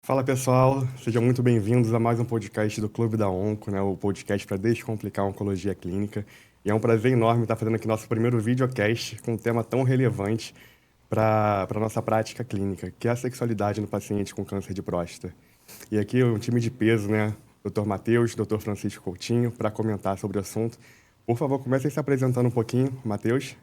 Fala pessoal, sejam muito bem-vindos a mais um podcast do Clube da Onco, né? O podcast para descomplicar a oncologia clínica. E é um prazer enorme estar fazendo aqui nosso primeiro videocast com um tema tão relevante para a nossa prática clínica, que é a sexualidade no paciente com câncer de próstata. E aqui um time de peso, né? Dr. Matheus, Dr. Francisco Coutinho, para comentar sobre o assunto. Por favor, comecem se apresentando um pouquinho. Matheus?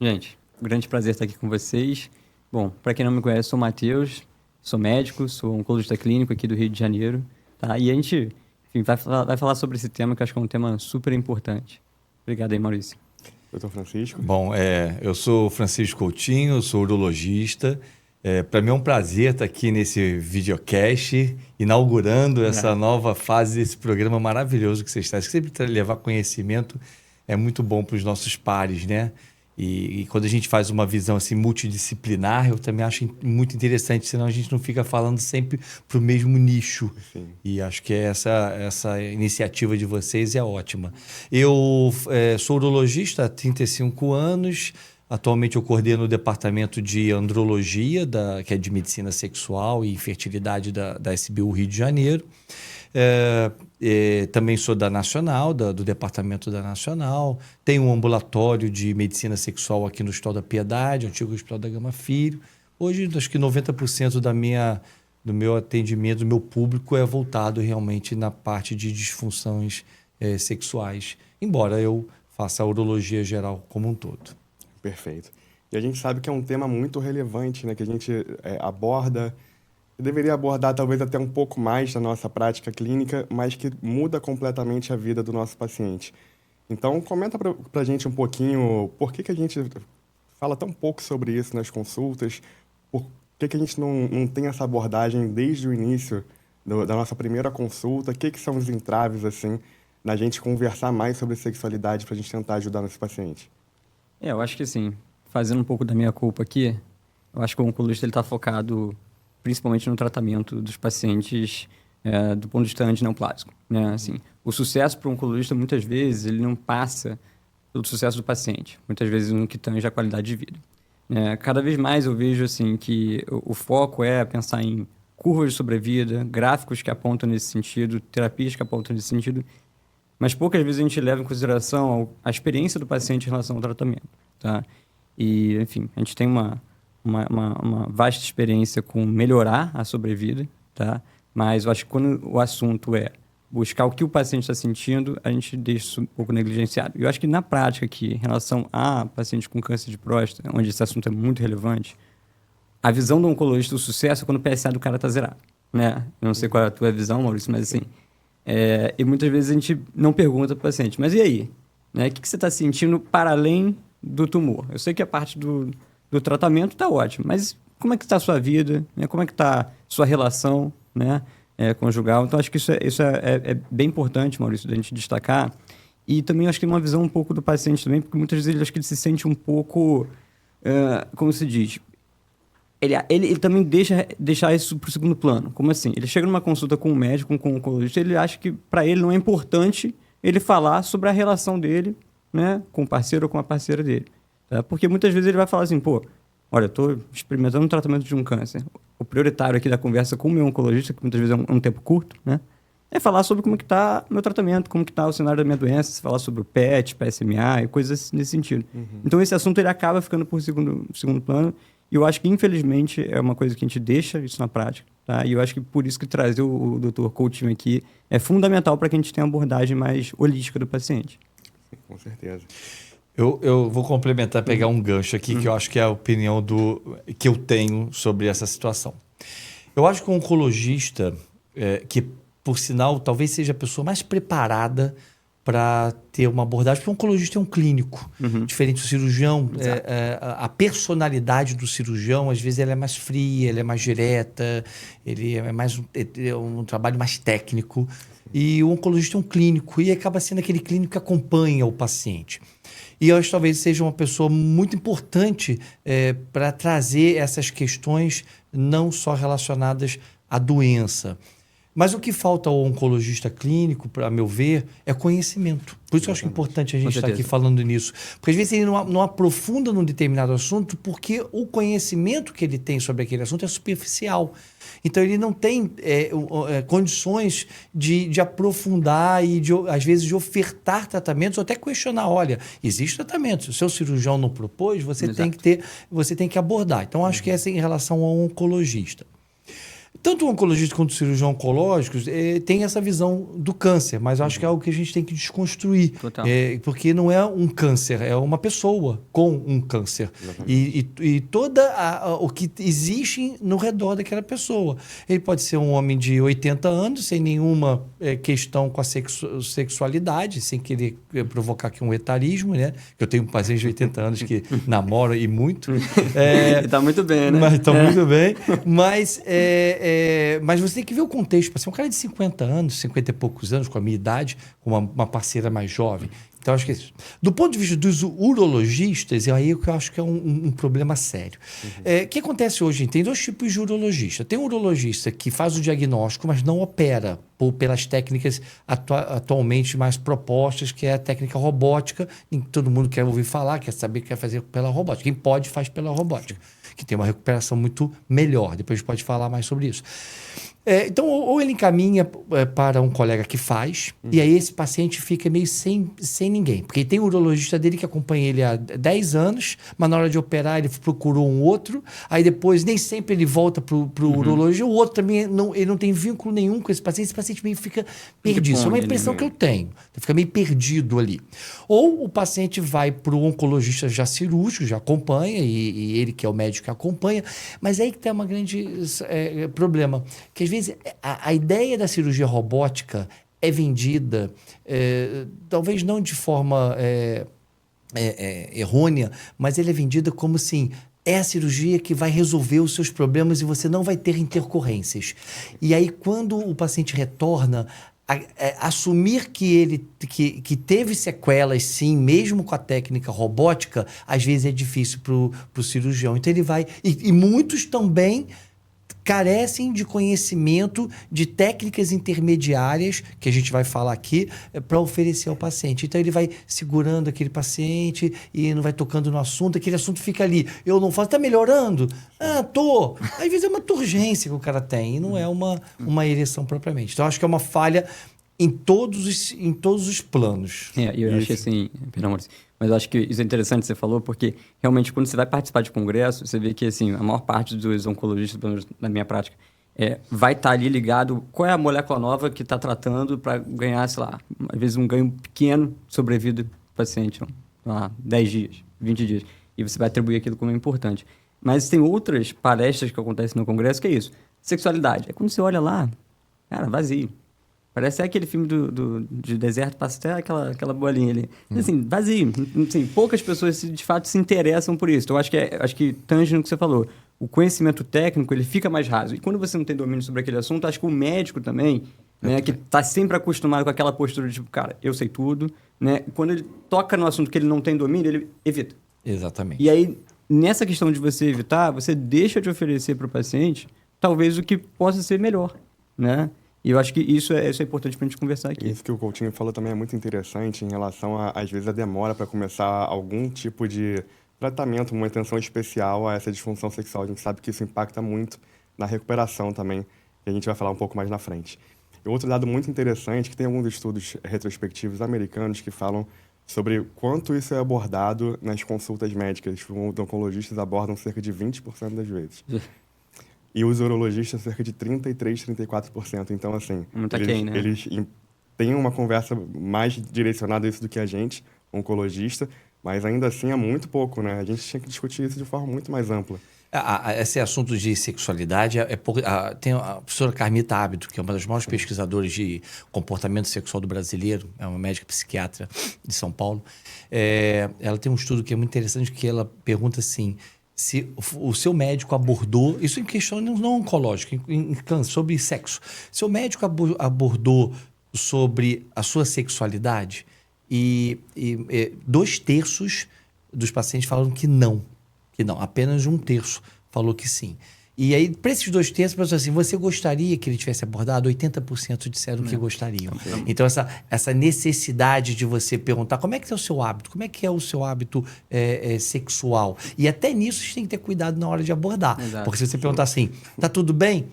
Gente, grande prazer estar aqui com vocês. Bom, para quem não me conhece, sou o Matheus, sou médico, sou oncologista clínico aqui do Rio de Janeiro, tá? E a gente, enfim, vai falar sobre esse tema que eu acho que é um tema super importante. Obrigado aí, Maurício. Dr. Francisco? Bom, eu sou Francisco Coutinho, sou urologista. Para mim é um prazer estar aqui nesse videocast, inaugurando essa nova fase desse programa maravilhoso que você está. Sempre levar conhecimento é muito bom para os nossos pares, né? E quando a gente faz uma visão assim multidisciplinar, eu também acho muito interessante, senão a gente não fica falando sempre para o mesmo nicho. Sim. E acho que essa iniciativa de vocês é ótima. Eu sou urologista há 35 anos, atualmente eu coordeno o departamento de andrologia, que é de medicina sexual e infertilidade da SBU Rio de Janeiro. Também sou da Nacional, do departamento da Nacional. Tenho um ambulatório de medicina sexual aqui no Hospital da Piedade, antigo Hospital da Gama Filho. Hoje, acho que 90% do meu atendimento, do meu público é voltado realmente na parte de disfunções sexuais, embora eu faça a urologia geral como um todo. Perfeito. E a gente sabe que é um tema muito relevante, né? Que a gente aborda, deveria abordar talvez até um pouco mais na nossa prática clínica, mas que muda completamente a vida do nosso paciente. Então, comenta para a gente um pouquinho por que a gente fala tão pouco sobre isso nas consultas, por que a gente não tem essa abordagem desde o início da nossa primeira consulta, o que são os entraves, assim, na gente conversar mais sobre sexualidade para a gente tentar ajudar nosso paciente. Eu acho que assim, fazendo um pouco da minha culpa aqui, eu acho que o oncologista está focado principalmente no tratamento dos pacientes do ponto de vista antineoplásico, né? Assim, o sucesso para o oncologista, muitas vezes, ele não passa pelo sucesso do paciente, muitas vezes no que tange a qualidade de vida. Cada vez mais eu vejo assim, que o foco é pensar em curvas de sobrevida, gráficos que apontam nesse sentido, terapias que apontam nesse sentido, mas poucas vezes a gente leva em consideração a experiência do paciente em relação ao tratamento, tá? E, enfim, a gente tem uma vasta experiência com melhorar a sobrevida, tá? Mas eu acho que quando o assunto é buscar o que o paciente está sentindo, a gente deixa isso um pouco negligenciado. E eu acho que na prática aqui, em relação a paciente com câncer de próstata, onde esse assunto é muito relevante, a visão do oncologista do sucesso é quando o PSA do cara está zerado, né? Eu não sei qual é a tua visão, Maurício, mas assim... e muitas vezes a gente não pergunta para o paciente, mas e aí? Né? O que você está sentindo para além do tumor? Eu sei que a parte do tratamento está ótima, mas como é que está a sua vida? Né? Como é que está a sua relação, né? Conjugal? Então, acho que isso é bem importante, Maurício, da gente destacar. E também acho que uma visão um pouco do paciente também, porque muitas vezes acho que ele se sente um pouco, como se diz... Ele também deixar isso para o segundo plano. Como assim? Ele chega numa consulta com um médico, com um oncologista, ele acha que para ele não é importante ele falar sobre a relação dele, né, com o parceiro ou com a parceira dele. Tá? Porque muitas vezes ele vai falar assim, pô, olha, eu estou experimentando um tratamento de um câncer. O prioritário aqui da conversa com o meu oncologista, que muitas vezes é um tempo curto, né, é falar sobre como que está o meu tratamento, como que está o cenário da minha doença, falar sobre o PET, PSMA e coisas nesse sentido. Então esse assunto ele acaba ficando por segundo plano. E eu acho que, infelizmente, é uma coisa que a gente deixa isso na prática, tá? E eu acho que por isso que trazer o Dr. Coutinho aqui é fundamental para que a gente tenha uma abordagem mais holística do paciente. Com certeza. Eu vou complementar, pegar um gancho aqui, que eu acho que é a opinião que eu tenho sobre essa situação. Eu acho que o oncologista, que por sinal talvez seja a pessoa mais preparada para ter uma abordagem, porque o oncologista é um clínico, diferente do cirurgião. A personalidade do cirurgião, às vezes, ela é mais fria, ela é mais direta, ele é mais um trabalho mais técnico. E o oncologista é um clínico, e acaba sendo aquele clínico que acompanha o paciente. E eu acho que talvez seja uma pessoa muito importante para trazer essas questões não só relacionadas à doença. Mas o que falta ao oncologista clínico, para meu ver, é conhecimento. Por isso eu acho importante a gente estar aqui falando nisso. Porque às vezes ele não aprofunda num determinado assunto porque o conhecimento que ele tem sobre aquele assunto é superficial. Então ele não tem condições de aprofundar e, às vezes, de ofertar tratamentos ou até questionar, olha, existe tratamento. Se o seu cirurgião não propôs, você tem que abordar. Então, acho que essa é em relação ao oncologista. Tanto o oncologista quanto o cirurgião oncológico tem essa visão do câncer, mas eu acho que é algo que a gente tem que desconstruir. Porque não é um câncer, é uma pessoa com um câncer. E toda o que existe no redor daquela pessoa. Ele pode ser um homem de 80 anos, sem nenhuma questão com a sexualidade, sem querer provocar aqui um etarismo, né? Eu tenho um paciente de 80 anos que namora e muito. Está muito bem, né? Mas está muito bem. Mas você tem que ver o contexto. Um cara de 50 anos, 50 e poucos anos, com a minha idade, com uma parceira mais jovem. Então, acho que é isso. Do ponto de vista dos urologistas, é aí que eu acho que é um problema sério. O que acontece hoje? Tem dois tipos de urologista. Tem um urologista que faz o diagnóstico, mas não opera pelas técnicas atualmente mais propostas, que é a técnica robótica. Todo mundo quer ouvir falar, quer saber que quer fazer pela robótica. Quem pode, faz pela robótica, que tem uma recuperação muito melhor. Depois a gente pode falar mais sobre isso. Então, ou ele encaminha para um colega que faz, e aí esse paciente fica meio sem ninguém. Porque tem um urologista dele que acompanha ele há 10 anos, mas na hora de operar ele procurou um outro, aí depois nem sempre ele volta para o urologista, o outro também ele não tem vínculo nenhum com esse paciente meio fica perdido. Isso é uma impressão que eu tenho. Fica meio perdido ali. Ou o paciente vai para o oncologista já cirúrgico, já acompanha, e ele que é o médico que acompanha, mas aí que tem um grande problema, que às vezes a ideia da cirurgia robótica é vendida, talvez não de forma errônea, mas ela é vendida como assim, é a cirurgia que vai resolver os seus problemas e você não vai ter intercorrências. E aí, quando o paciente retorna, assumir que ele que teve sequelas, sim, mesmo com a técnica robótica, às vezes é difícil para o cirurgião. Então, ele vai... E muitos também carecem de conhecimento de técnicas intermediárias, que a gente vai falar aqui, para oferecer ao paciente. Então, ele vai segurando aquele paciente e não vai tocando no assunto, aquele assunto fica ali. Eu não falo, tá melhorando? Ah, tô. Às vezes é uma turgência que o cara tem, e não é uma ereção propriamente. Então, acho que é uma falha em todos os planos. Eu acho que assim, pelo amor de Deus, mas eu acho que isso é interessante que você falou, porque realmente quando você vai participar de congresso, você vê que assim, a maior parte dos oncologistas, pelo menos na minha prática, vai estar ali ligado qual é a molécula nova que está tratando para ganhar, sei lá, às vezes um ganho pequeno sobrevida do paciente, sei lá, 10 dias, 20 dias. E você vai atribuir aquilo como importante. Mas tem outras palestras que acontecem no congresso que é isso. Sexualidade. É quando você olha lá, cara, vazio. Parece aquele filme de deserto, passa até aquela bolinha ali. Assim, vazio. Assim, poucas pessoas, de fato, se interessam por isso. Então, acho que tange no que você falou. O conhecimento técnico, ele fica mais raso. E quando você não tem domínio sobre aquele assunto, acho que o médico também, né, que está sempre acostumado com aquela postura de tipo, cara, eu sei tudo, né? Quando ele toca no assunto que ele não tem domínio, ele evita. Exatamente. E aí, nessa questão de você evitar, você deixa de oferecer para o paciente, talvez o que possa ser melhor, né? E eu acho que isso é importante para a gente conversar aqui. Isso que o Coutinho falou também é muito interessante em relação, às vezes, a demora para começar algum tipo de tratamento, uma atenção especial a essa disfunção sexual. A gente sabe que isso impacta muito na recuperação também, que a gente vai falar um pouco mais na frente. E outro dado muito interessante, que tem alguns estudos retrospectivos americanos que falam sobre quanto isso é abordado nas consultas médicas. Os oncologistas abordam cerca de 20% das vezes. E os urologistas, cerca de 33%, 34%. Então, assim, eles têm uma conversa mais direcionada a isso do que a gente, oncologista, mas ainda assim é muito pouco, né? A gente tinha que discutir isso de forma muito mais ampla. Esse assunto de sexualidade, tem a professora Carmita Hábito, que é uma das maiores pesquisadoras de comportamento sexual do brasileiro, é uma médica psiquiatra de São Paulo. Ela tem um estudo que é muito interessante, que ela pergunta assim, se o seu médico abordou, isso em questão não oncológica, em câncer, sobre sexo. Se o médico abordou sobre a sua sexualidade e 2/3 dos pacientes falaram que não, apenas 1/3 falou que sim. E aí, para esses 2 terços, pensou assim, você gostaria que ele tivesse abordado? 80% disseram que gostariam. Então, essa necessidade de você perguntar como é que é o seu hábito, como é que é o seu hábito sexual. E até nisso, a gente tem que ter cuidado na hora de abordar. Exato. Porque se você perguntar assim, tá tudo bem?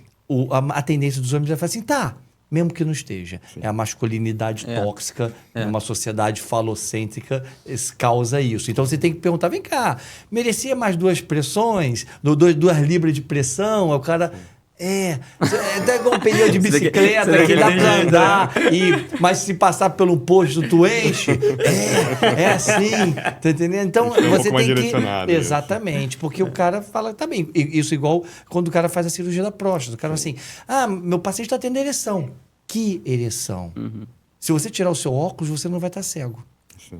A tendência dos homens é falar assim, tá, mesmo que não esteja. É a masculinidade tóxica, numa sociedade falocêntrica, causa isso. Então você tem que perguntar, vem cá, merecia mais 2 pressões? 2 libras de pressão? O cara... É igual um pneu de bicicleta que dá pra andar, mas se passar pelo posto tu enche. É assim, tá entendendo? Então você tem que... Exatamente, porque o cara fala, tá bem, isso igual quando o cara faz a cirurgia da próstata. O cara fala assim, meu paciente está tendo ereção. Que ereção? Se você tirar o seu óculos, você não vai estar cego.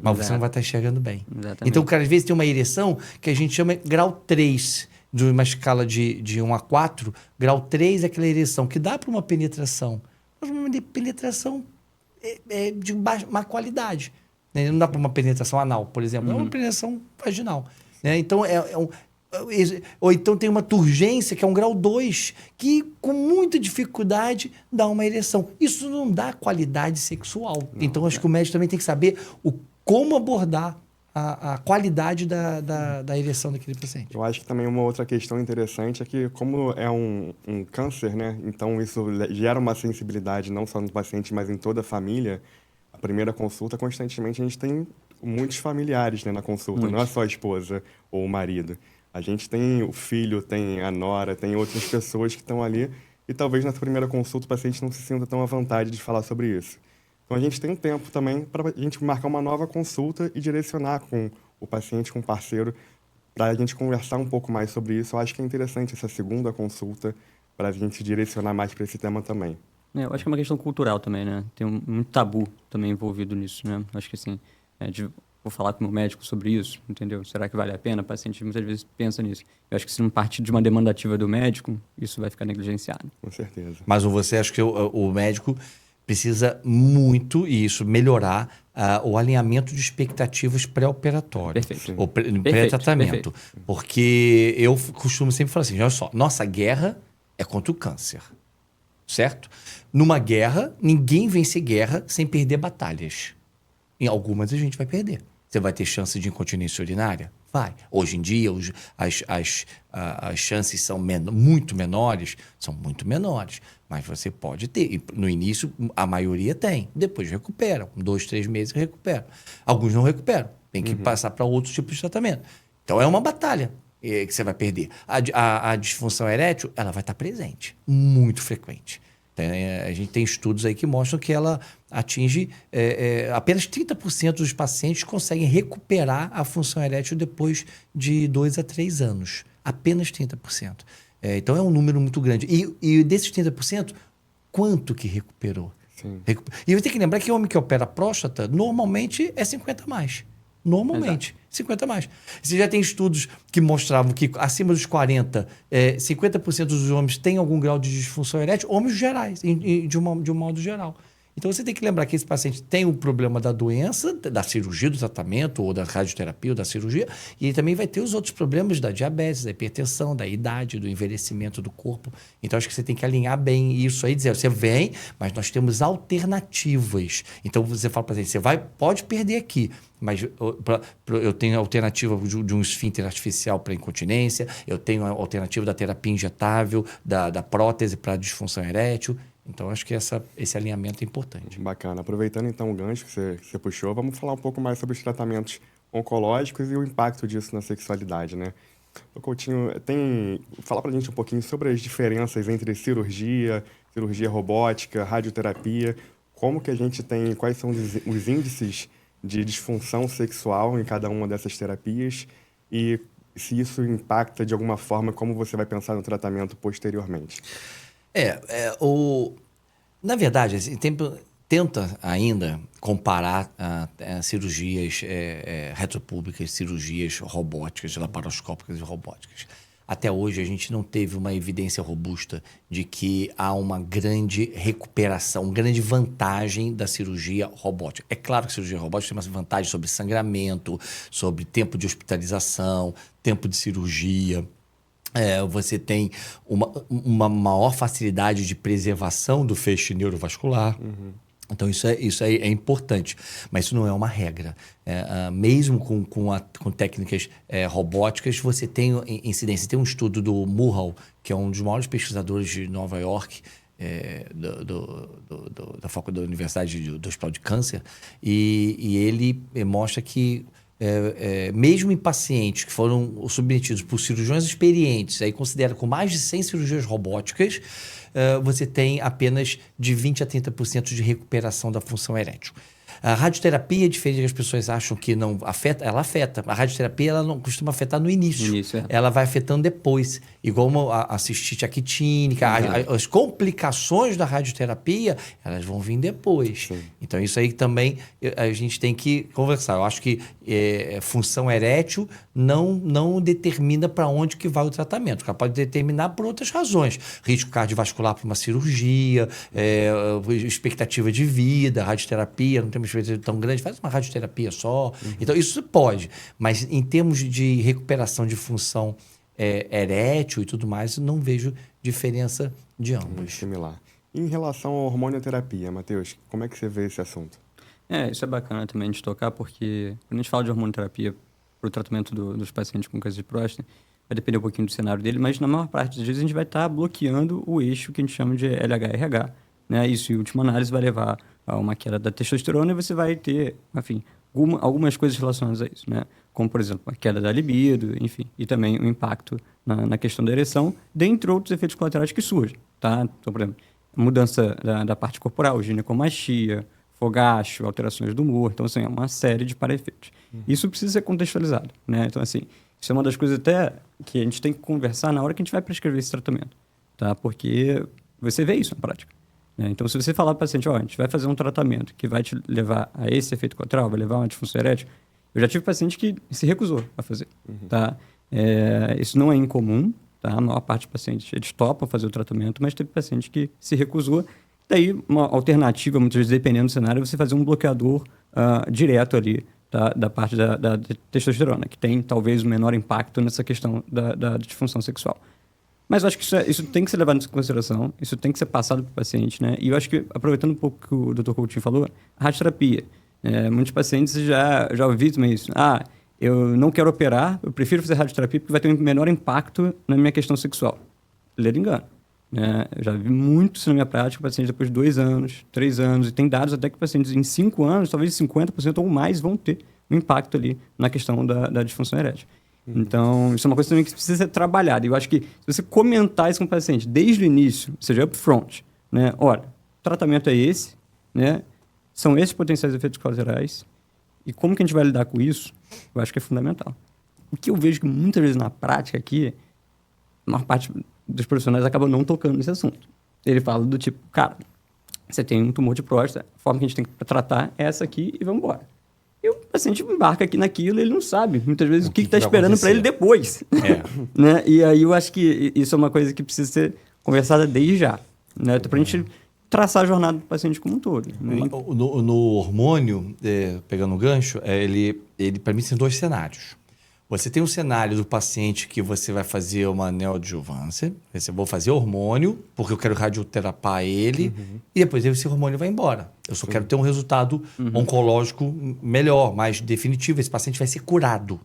Mas você não vai estar enxergando bem. Exatamente. Então o cara às vezes tem uma ereção que a gente chama grau 3, de uma escala de 1 a 4, grau 3 é aquela ereção que dá para uma penetração. Mas uma penetração de má qualidade. Né? Não dá para uma penetração anal, por exemplo. É uma penetração vaginal. Né? Então, ou então tem uma turgência, que é um grau 2, que com muita dificuldade dá uma ereção. Isso não dá qualidade sexual. Então, acho que o médico também tem que saber como abordar a qualidade da ereção daquele paciente. Eu acho que também uma outra questão interessante é que, como é um câncer, né? Então isso gera uma sensibilidade não só no paciente, mas em toda a família. A primeira consulta, constantemente, a gente tem muitos familiares, né, na consulta, não é só a esposa ou o marido. A gente tem o filho, tem a nora, tem outras pessoas que estão ali e talvez nessa primeira consulta o paciente não se sinta tão à vontade de falar sobre isso. Então, a gente tem tempo também para a gente marcar uma nova consulta e direcionar com o paciente, com o parceiro, para a gente conversar um pouco mais sobre isso. Eu acho que é interessante essa segunda consulta para a gente direcionar mais para esse tema também. Eu acho que é uma questão cultural também, né? Tem muito tabu também envolvido nisso, né? Acho que assim, vou falar com o meu médico sobre isso, entendeu? Será que vale a pena? O paciente muitas vezes pensa nisso. Eu acho que se não partir de uma demanda ativa do médico, isso vai ficar negligenciado. Com certeza. Mas você acha que o médico precisa muito, e isso, melhorar o alinhamento de expectativas pré-operatório. Perfeito. Ou pré-tratamento. Porque eu costumo sempre falar assim, olha só, nossa guerra é contra o câncer. Certo? Numa guerra, ninguém vence guerra sem perder batalhas. Em algumas a gente vai perder. Você vai ter chance de incontinência urinária? Vai. Hoje em dia, as chances são muito menores, mas você pode ter. E no início, a maioria tem. Depois recupera. Com 2, 3 meses recupera. Alguns não recuperam. Tem que passar para outros tipos de tratamento. Então, é uma batalha que você vai perder. A disfunção erétil, ela vai estar presente. Muito frequente. A gente tem estudos aí que mostram que ela atinge... apenas 30% dos pacientes conseguem recuperar a função erétil depois de 2 a 3 anos. Apenas 30%. Então, é um número muito grande. E desses 30%, quanto que recuperou? Sim. E eu tenho que lembrar que o homem que opera a próstata, normalmente é 50 a mais. Normalmente. Exato. 50 a mais. Você já tem estudos que mostravam que acima dos 40, 50% dos homens têm algum grau de disfunção erétil, homens gerais, de um modo geral. Então você tem que lembrar que esse paciente tem o problema da doença, da cirurgia, do tratamento, ou da radioterapia, ou da cirurgia, e ele também vai ter os outros problemas da diabetes, da hipertensão, da idade, do envelhecimento do corpo. Então acho que você tem que alinhar bem isso aí, dizer, você vem, mas nós temos alternativas. Então você fala para ele, você pode perder aqui, mas eu tenho a alternativa de um esfíncter artificial para incontinência, eu tenho a alternativa da terapia injetável, da prótese para disfunção erétil. Então, acho que esse alinhamento é importante. Bacana. Aproveitando, então, o gancho que você puxou, vamos falar um pouco mais sobre os tratamentos oncológicos e o impacto disso na sexualidade, né? O Coutinho, fala pra gente um pouquinho sobre as diferenças entre cirurgia robótica, radioterapia, como que a gente tem, quais são os índices de disfunção sexual em cada uma dessas terapias e se isso impacta de alguma forma como você vai pensar no tratamento posteriormente. Na verdade, assim, tenta ainda comparar cirurgias retropúbicas, cirurgias robóticas, laparoscópicas e robóticas. Até hoje, a gente não teve uma evidência robusta de que há uma grande recuperação, uma grande vantagem da cirurgia robótica. É claro que a cirurgia robótica tem uma vantagem sobre sangramento, sobre tempo de hospitalização, tempo de cirurgia. Você tem uma maior facilidade de preservação do feixe neurovascular. Então, isso é importante, mas isso não é uma regra. Mesmo com técnicas robóticas, você tem incidência. Tem um estudo do Mulhall, que é um dos maiores pesquisadores de Nova York, da Universidade do Hospital de Câncer, e ele mostra que mesmo em pacientes que foram submetidos por cirurgiões experientes, aí considera com mais de 100 cirurgias robóticas, você tem apenas de 20% a 30% de recuperação da função erétil. A radioterapia, diferente do que as pessoas acham que não afeta, ela afeta. A radioterapia ela não costuma afetar no início. Ela vai afetando depois. Igual a cistite actínica, as complicações da radioterapia, elas vão vir depois. Sim. Então, isso aí também a gente tem que conversar. Eu acho que função erétil não determina para onde que vai o tratamento. Ela pode determinar por outras razões. Risco cardiovascular para uma cirurgia, expectativa de vida, radioterapia, não tem uma expectativa tão grande, faz uma radioterapia só. Então, isso pode. Mas em termos de recuperação de função erétil e tudo mais, não vejo diferença de ambos. Similar. Em relação à hormonioterapia, Matheus, como é que você vê esse assunto? Isso é bacana também de tocar, porque quando a gente fala de hormonioterapia para o tratamento dos pacientes com câncer de próstata, vai depender um pouquinho do cenário dele, mas na maior parte das vezes a gente vai estar bloqueando o eixo que a gente chama de LH-RH. Né? Isso, em última análise, vai levar a uma queda da testosterona e você vai ter, enfim, algumas coisas relacionadas a isso, né? Como, por exemplo, a queda da libido, enfim, e também o impacto na questão da ereção, dentre outros efeitos colaterais que surgem, tá? Então, por exemplo, mudança da parte corporal, ginecomastia, fogacho, alterações do humor, então, assim, é uma série de para-efeitos. Isso precisa ser contextualizado, né? Então, assim, isso é uma das coisas até que a gente tem que conversar na hora que a gente vai prescrever esse tratamento, tá? Porque você vê isso na prática. Então, se você falar para o paciente, a gente vai fazer um tratamento que vai te levar a esse efeito colateral, vai levar a uma disfunção erétil, eu já tive paciente que se recusou a fazer, tá? Isso não é incomum, tá? A maior parte dos pacientes, eles topam fazer o tratamento, mas teve paciente que se recusou. Daí, uma alternativa, muitas vezes, dependendo do cenário, é você fazer um bloqueador direto ali, tá? Da parte da testosterona, que tem, talvez, o menor impacto nessa questão da disfunção sexual. Mas eu acho que isso tem que ser levado em consideração, isso tem que ser passado para o paciente, né? E eu acho que, aproveitando um pouco o que o Dr. Coutinho falou, a radioterapia. Muitos pacientes já ouviram também isso. Eu não quero operar, eu prefiro fazer radioterapia porque vai ter um menor impacto na minha questão sexual. Ler engano. Eu já vi muito isso na minha prática, pacientes depois de 2 anos, 3 anos, e tem dados até que pacientes em 5 anos, talvez 50% ou mais, vão ter um impacto ali na questão da disfunção erétil. Então, isso é uma coisa também que precisa ser trabalhada. E eu acho que se você comentar isso com o paciente desde o início, ou seja, upfront, né? Olha, o tratamento é esse, né? São esses potenciais efeitos colaterais. E como que a gente vai lidar com isso, eu acho que é fundamental. O que eu vejo que muitas vezes na prática aqui, a maior parte dos profissionais acabam não tocando nesse assunto. Ele fala do tipo, cara, você tem um tumor de próstata, a forma que a gente tem que tratar é essa aqui e vamos embora. E o paciente embarca aqui naquilo, ele não sabe, muitas vezes, o que está esperando para ele depois. Né? E aí eu acho que isso é uma coisa que precisa ser conversada desde já. Né? Para a gente traçar a jornada do paciente como um todo. Né? No hormônio, pegando o gancho, ele para mim, tem 2 cenários. Você tem um cenário do paciente que você vai fazer uma neoadjuvância, você vou fazer hormônio, porque eu quero radioterapar ele, e depois esse hormônio vai embora. Eu só quero ter um resultado oncológico melhor, mais definitivo. Esse paciente vai ser curado.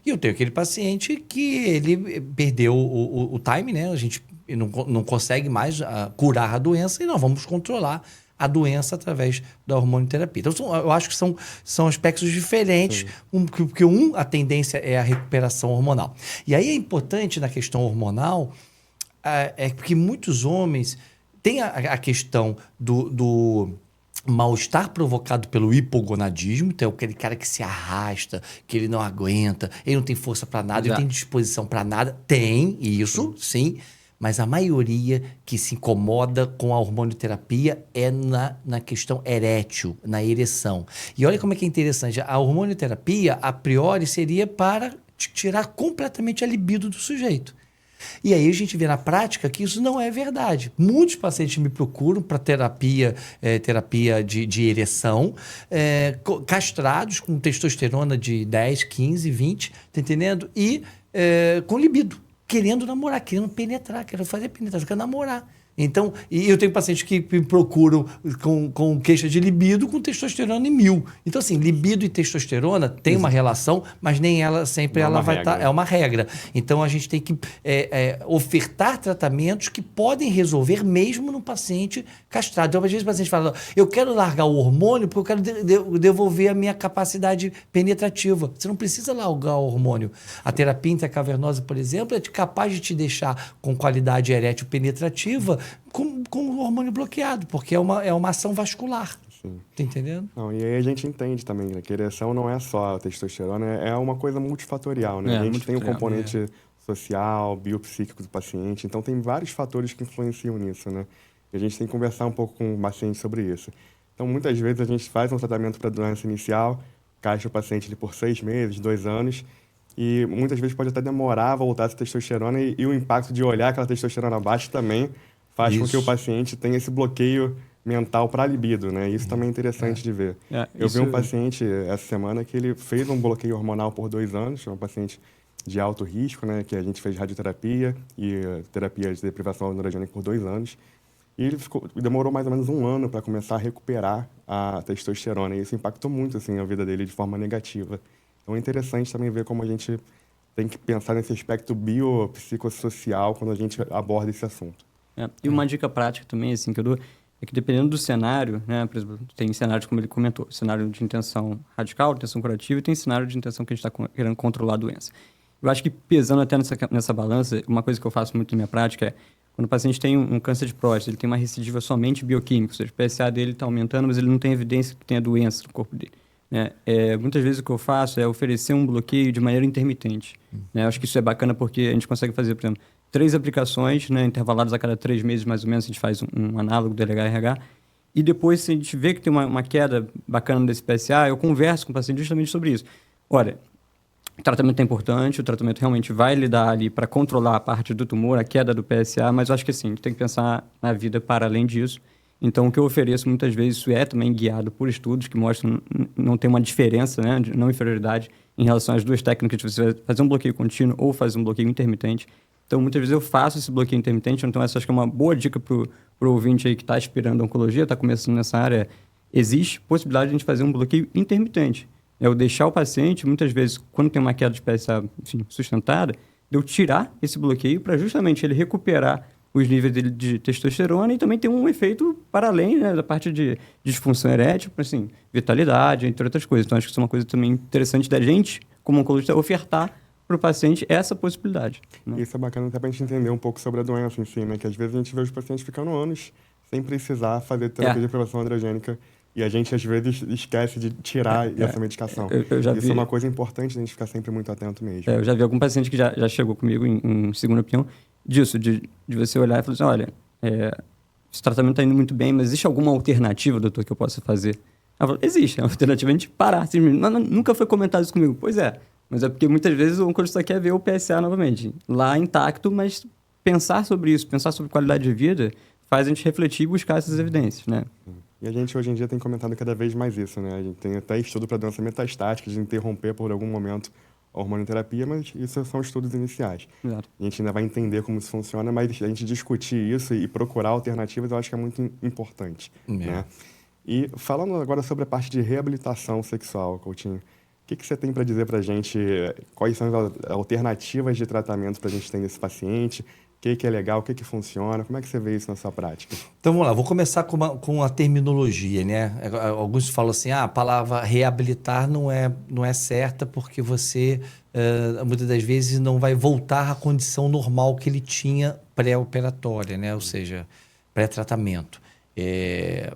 E eu tenho aquele paciente que ele perdeu o time, né? A gente não consegue mais curar a doença e nós vamos controlar a doença através da hormonioterapia. Então, eu acho que são aspectos diferentes, porque a tendência é a recuperação hormonal. E aí é importante na questão hormonal, porque muitos homens têm a questão do mal-estar provocado pelo hipogonadismo, então é aquele cara que se arrasta, que ele não aguenta, ele não tem força para nada, ele não tem disposição para nada. Tem isso, sim. Mas a maioria que se incomoda com a hormonioterapia é na questão erétil, na ereção. E olha como é que é interessante. A hormonioterapia, a priori, seria para tirar completamente a libido do sujeito. E aí a gente vê na prática que isso não é verdade. Muitos pacientes me procuram para terapia de ereção, castrados com testosterona de 10, 15, 20, tá entendendo? E com libido. querendo namorar, querendo penetrar, querendo fazer penetração, querendo namorar. Então, e eu tenho pacientes que me procuram com queixa de libido com testosterona em 1000. Então, assim, libido e testosterona tem uma relação, mas nem ela sempre Não é ela uma vai regra. estar. É uma regra. Então, a gente tem que ofertar tratamentos que podem resolver mesmo no paciente castrado. Então, às vezes o paciente fala, eu quero largar o hormônio porque eu quero devolver a minha capacidade penetrativa. Você não precisa largar o hormônio. A terapia intracavernosa, por exemplo, é capaz de te deixar com qualidade erétil penetrativa com o hormônio bloqueado, porque é uma ação vascular. Sim. Tá entendendo? Não, e aí a gente entende também, né, que a ereção não é só a testosterona, é uma coisa multifatorial, né? A gente tem o componente social, biopsíquico do paciente, então tem vários fatores que influenciam nisso, né? E a gente tem que conversar um pouco com o paciente sobre isso. Então, muitas vezes a gente faz um tratamento para doença inicial, castra o paciente ali por 6 meses, 2 anos, e muitas vezes pode até demorar a voltar essa testosterona e o impacto de olhar aquela testosterona baixa também faz com que o paciente tenha esse bloqueio mental para a libido, né? Isso também é interessante de ver. Eu vi um paciente essa semana que ele fez um bloqueio hormonal por 2 anos, um paciente de alto risco, né? Que a gente fez radioterapia e terapia de deprivação androgênica por 2 anos. E ele demorou mais ou menos 1 ano para começar a recuperar a testosterona. E isso impactou muito assim, a vida dele de forma negativa. Então é interessante também ver como a gente tem que pensar nesse aspecto biopsicossocial quando a gente aborda esse assunto. E uma dica prática também, assim, que eu dou, é que dependendo do cenário, né, por exemplo, tem cenários, como ele comentou, cenário de intenção radical, intenção curativa, e tem cenário de intenção que a gente está querendo controlar a doença. Eu acho que pesando até nessa balança, uma coisa que eu faço muito na minha prática é, quando o paciente tem um câncer de próstata, ele tem uma recidiva somente bioquímica, ou seja, o PSA dele está aumentando, mas ele não tem evidência que tenha doença no corpo dele. Né? Muitas vezes o que eu faço é oferecer um bloqueio de maneira intermitente. Né? Eu acho que isso é bacana porque a gente consegue fazer, por exemplo, 3 aplicações, né, intervaladas a cada 3 meses, mais ou menos, a gente faz um análogo do LH-RH. E depois, se a gente vê que tem uma queda bacana desse PSA, eu converso com o paciente justamente sobre isso. Olha, o tratamento é importante, o tratamento realmente vai lidar ali para controlar a parte do tumor, a queda do PSA, mas eu acho que assim, a gente tem que pensar na vida para além disso. Então, o que eu ofereço muitas vezes, isso é também guiado por estudos que mostram não tem uma diferença, né, de não inferioridade em relação às duas técnicas de você fazer um bloqueio contínuo ou fazer um bloqueio intermitente. Então, muitas vezes eu faço esse bloqueio intermitente, então essa acho que é uma boa dica para o ouvinte aí que está aspirando a oncologia, está começando nessa área. Existe possibilidade de a gente fazer um bloqueio intermitente. É eu deixar o paciente, muitas vezes, quando tem uma queda de PSA sustentada, de eu tirar esse bloqueio para justamente ele recuperar os níveis dele de testosterona e também ter um efeito para além, né, da parte de disfunção erétil, assim, vitalidade, entre outras coisas. Então, acho que isso é uma coisa também interessante da gente, como oncologista, ofertar para o paciente essa possibilidade. Né? Isso é bacana até para a gente entender um pouco sobre a doença em si, né? Que às vezes a gente vê os pacientes ficando anos sem precisar fazer terapia de deprivação androgênica e a gente às vezes esquece de tirar essa medicação. Isso é uma coisa importante a gente ficar sempre muito atento mesmo. Eu já vi algum paciente que já chegou comigo em segunda opinião disso, de você olhar e falar assim, olha, esse tratamento está indo muito bem, mas existe alguma alternativa, doutor, que eu possa fazer? Eu falo, existe, é uma alternativa a gente parar. Nunca foi comentado isso comigo. Pois é, mas é porque muitas vezes o oncologista quer ver o PSA novamente, lá intacto, mas pensar sobre isso, pensar sobre qualidade de vida, faz a gente refletir e buscar essas evidências, né? E a gente hoje em dia tem comentado cada vez mais isso, né? A gente tem até estudo para doença metastática, de interromper por algum momento a hormonioterapia, mas isso são estudos iniciais. Exato. A gente ainda vai entender como isso funciona, mas a gente discutir isso e procurar alternativas eu acho que é muito importante, né? E falando agora sobre a parte de reabilitação sexual, Coutinho, o que você tem para dizer para a gente? Quais são as alternativas de tratamento para a gente ter nesse paciente? O que é legal? O que funciona? Como é que você vê isso na sua prática? Então, vamos lá. Vou começar com a terminologia, né? Alguns falam assim, a palavra reabilitar não é certa porque você, muitas das vezes, não vai voltar à condição normal que ele tinha pré-operatória, né? Ou seja, pré-tratamento.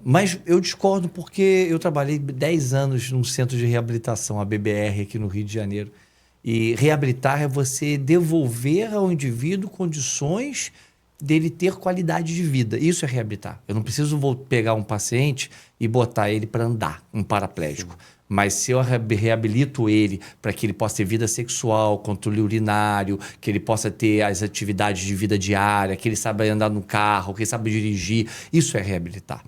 Mas eu discordo porque eu trabalhei 10 anos num centro de reabilitação, a BBR, aqui no Rio de Janeiro. E reabilitar é você devolver ao indivíduo condições dele ter qualidade de vida. Isso é reabilitar. Eu não preciso pegar um paciente e botar ele para andar, um paraplégico. Mas se eu reabilito ele para que ele possa ter vida sexual, controle urinário, que ele possa ter as atividades de vida diária, que ele saiba andar no carro, que ele saiba dirigir, isso é reabilitar.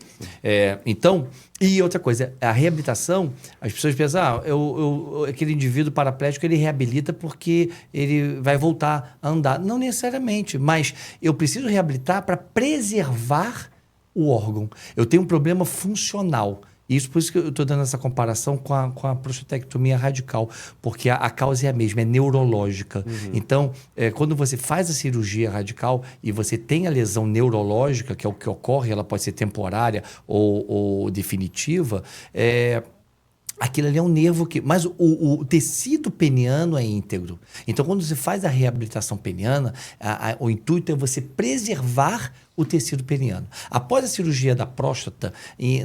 Então, e outra coisa, a reabilitação, as pessoas pensam, aquele indivíduo paraplégico, ele reabilita porque ele vai voltar a andar. Não necessariamente, mas eu preciso reabilitar para preservar o órgão. Eu tenho um problema funcional. Isso por isso que eu estou dando essa comparação com a prostatectomia radical, porque a causa é a mesma, é neurológica. Então, quando você faz a cirurgia radical e você tem a lesão neurológica, que é o que ocorre, ela pode ser temporária ou definitiva, aquilo ali é um nervo que... Mas o tecido peniano é íntegro. Então, quando você faz a reabilitação peniana, o intuito é você preservar o tecido peniano. Após a cirurgia da próstata,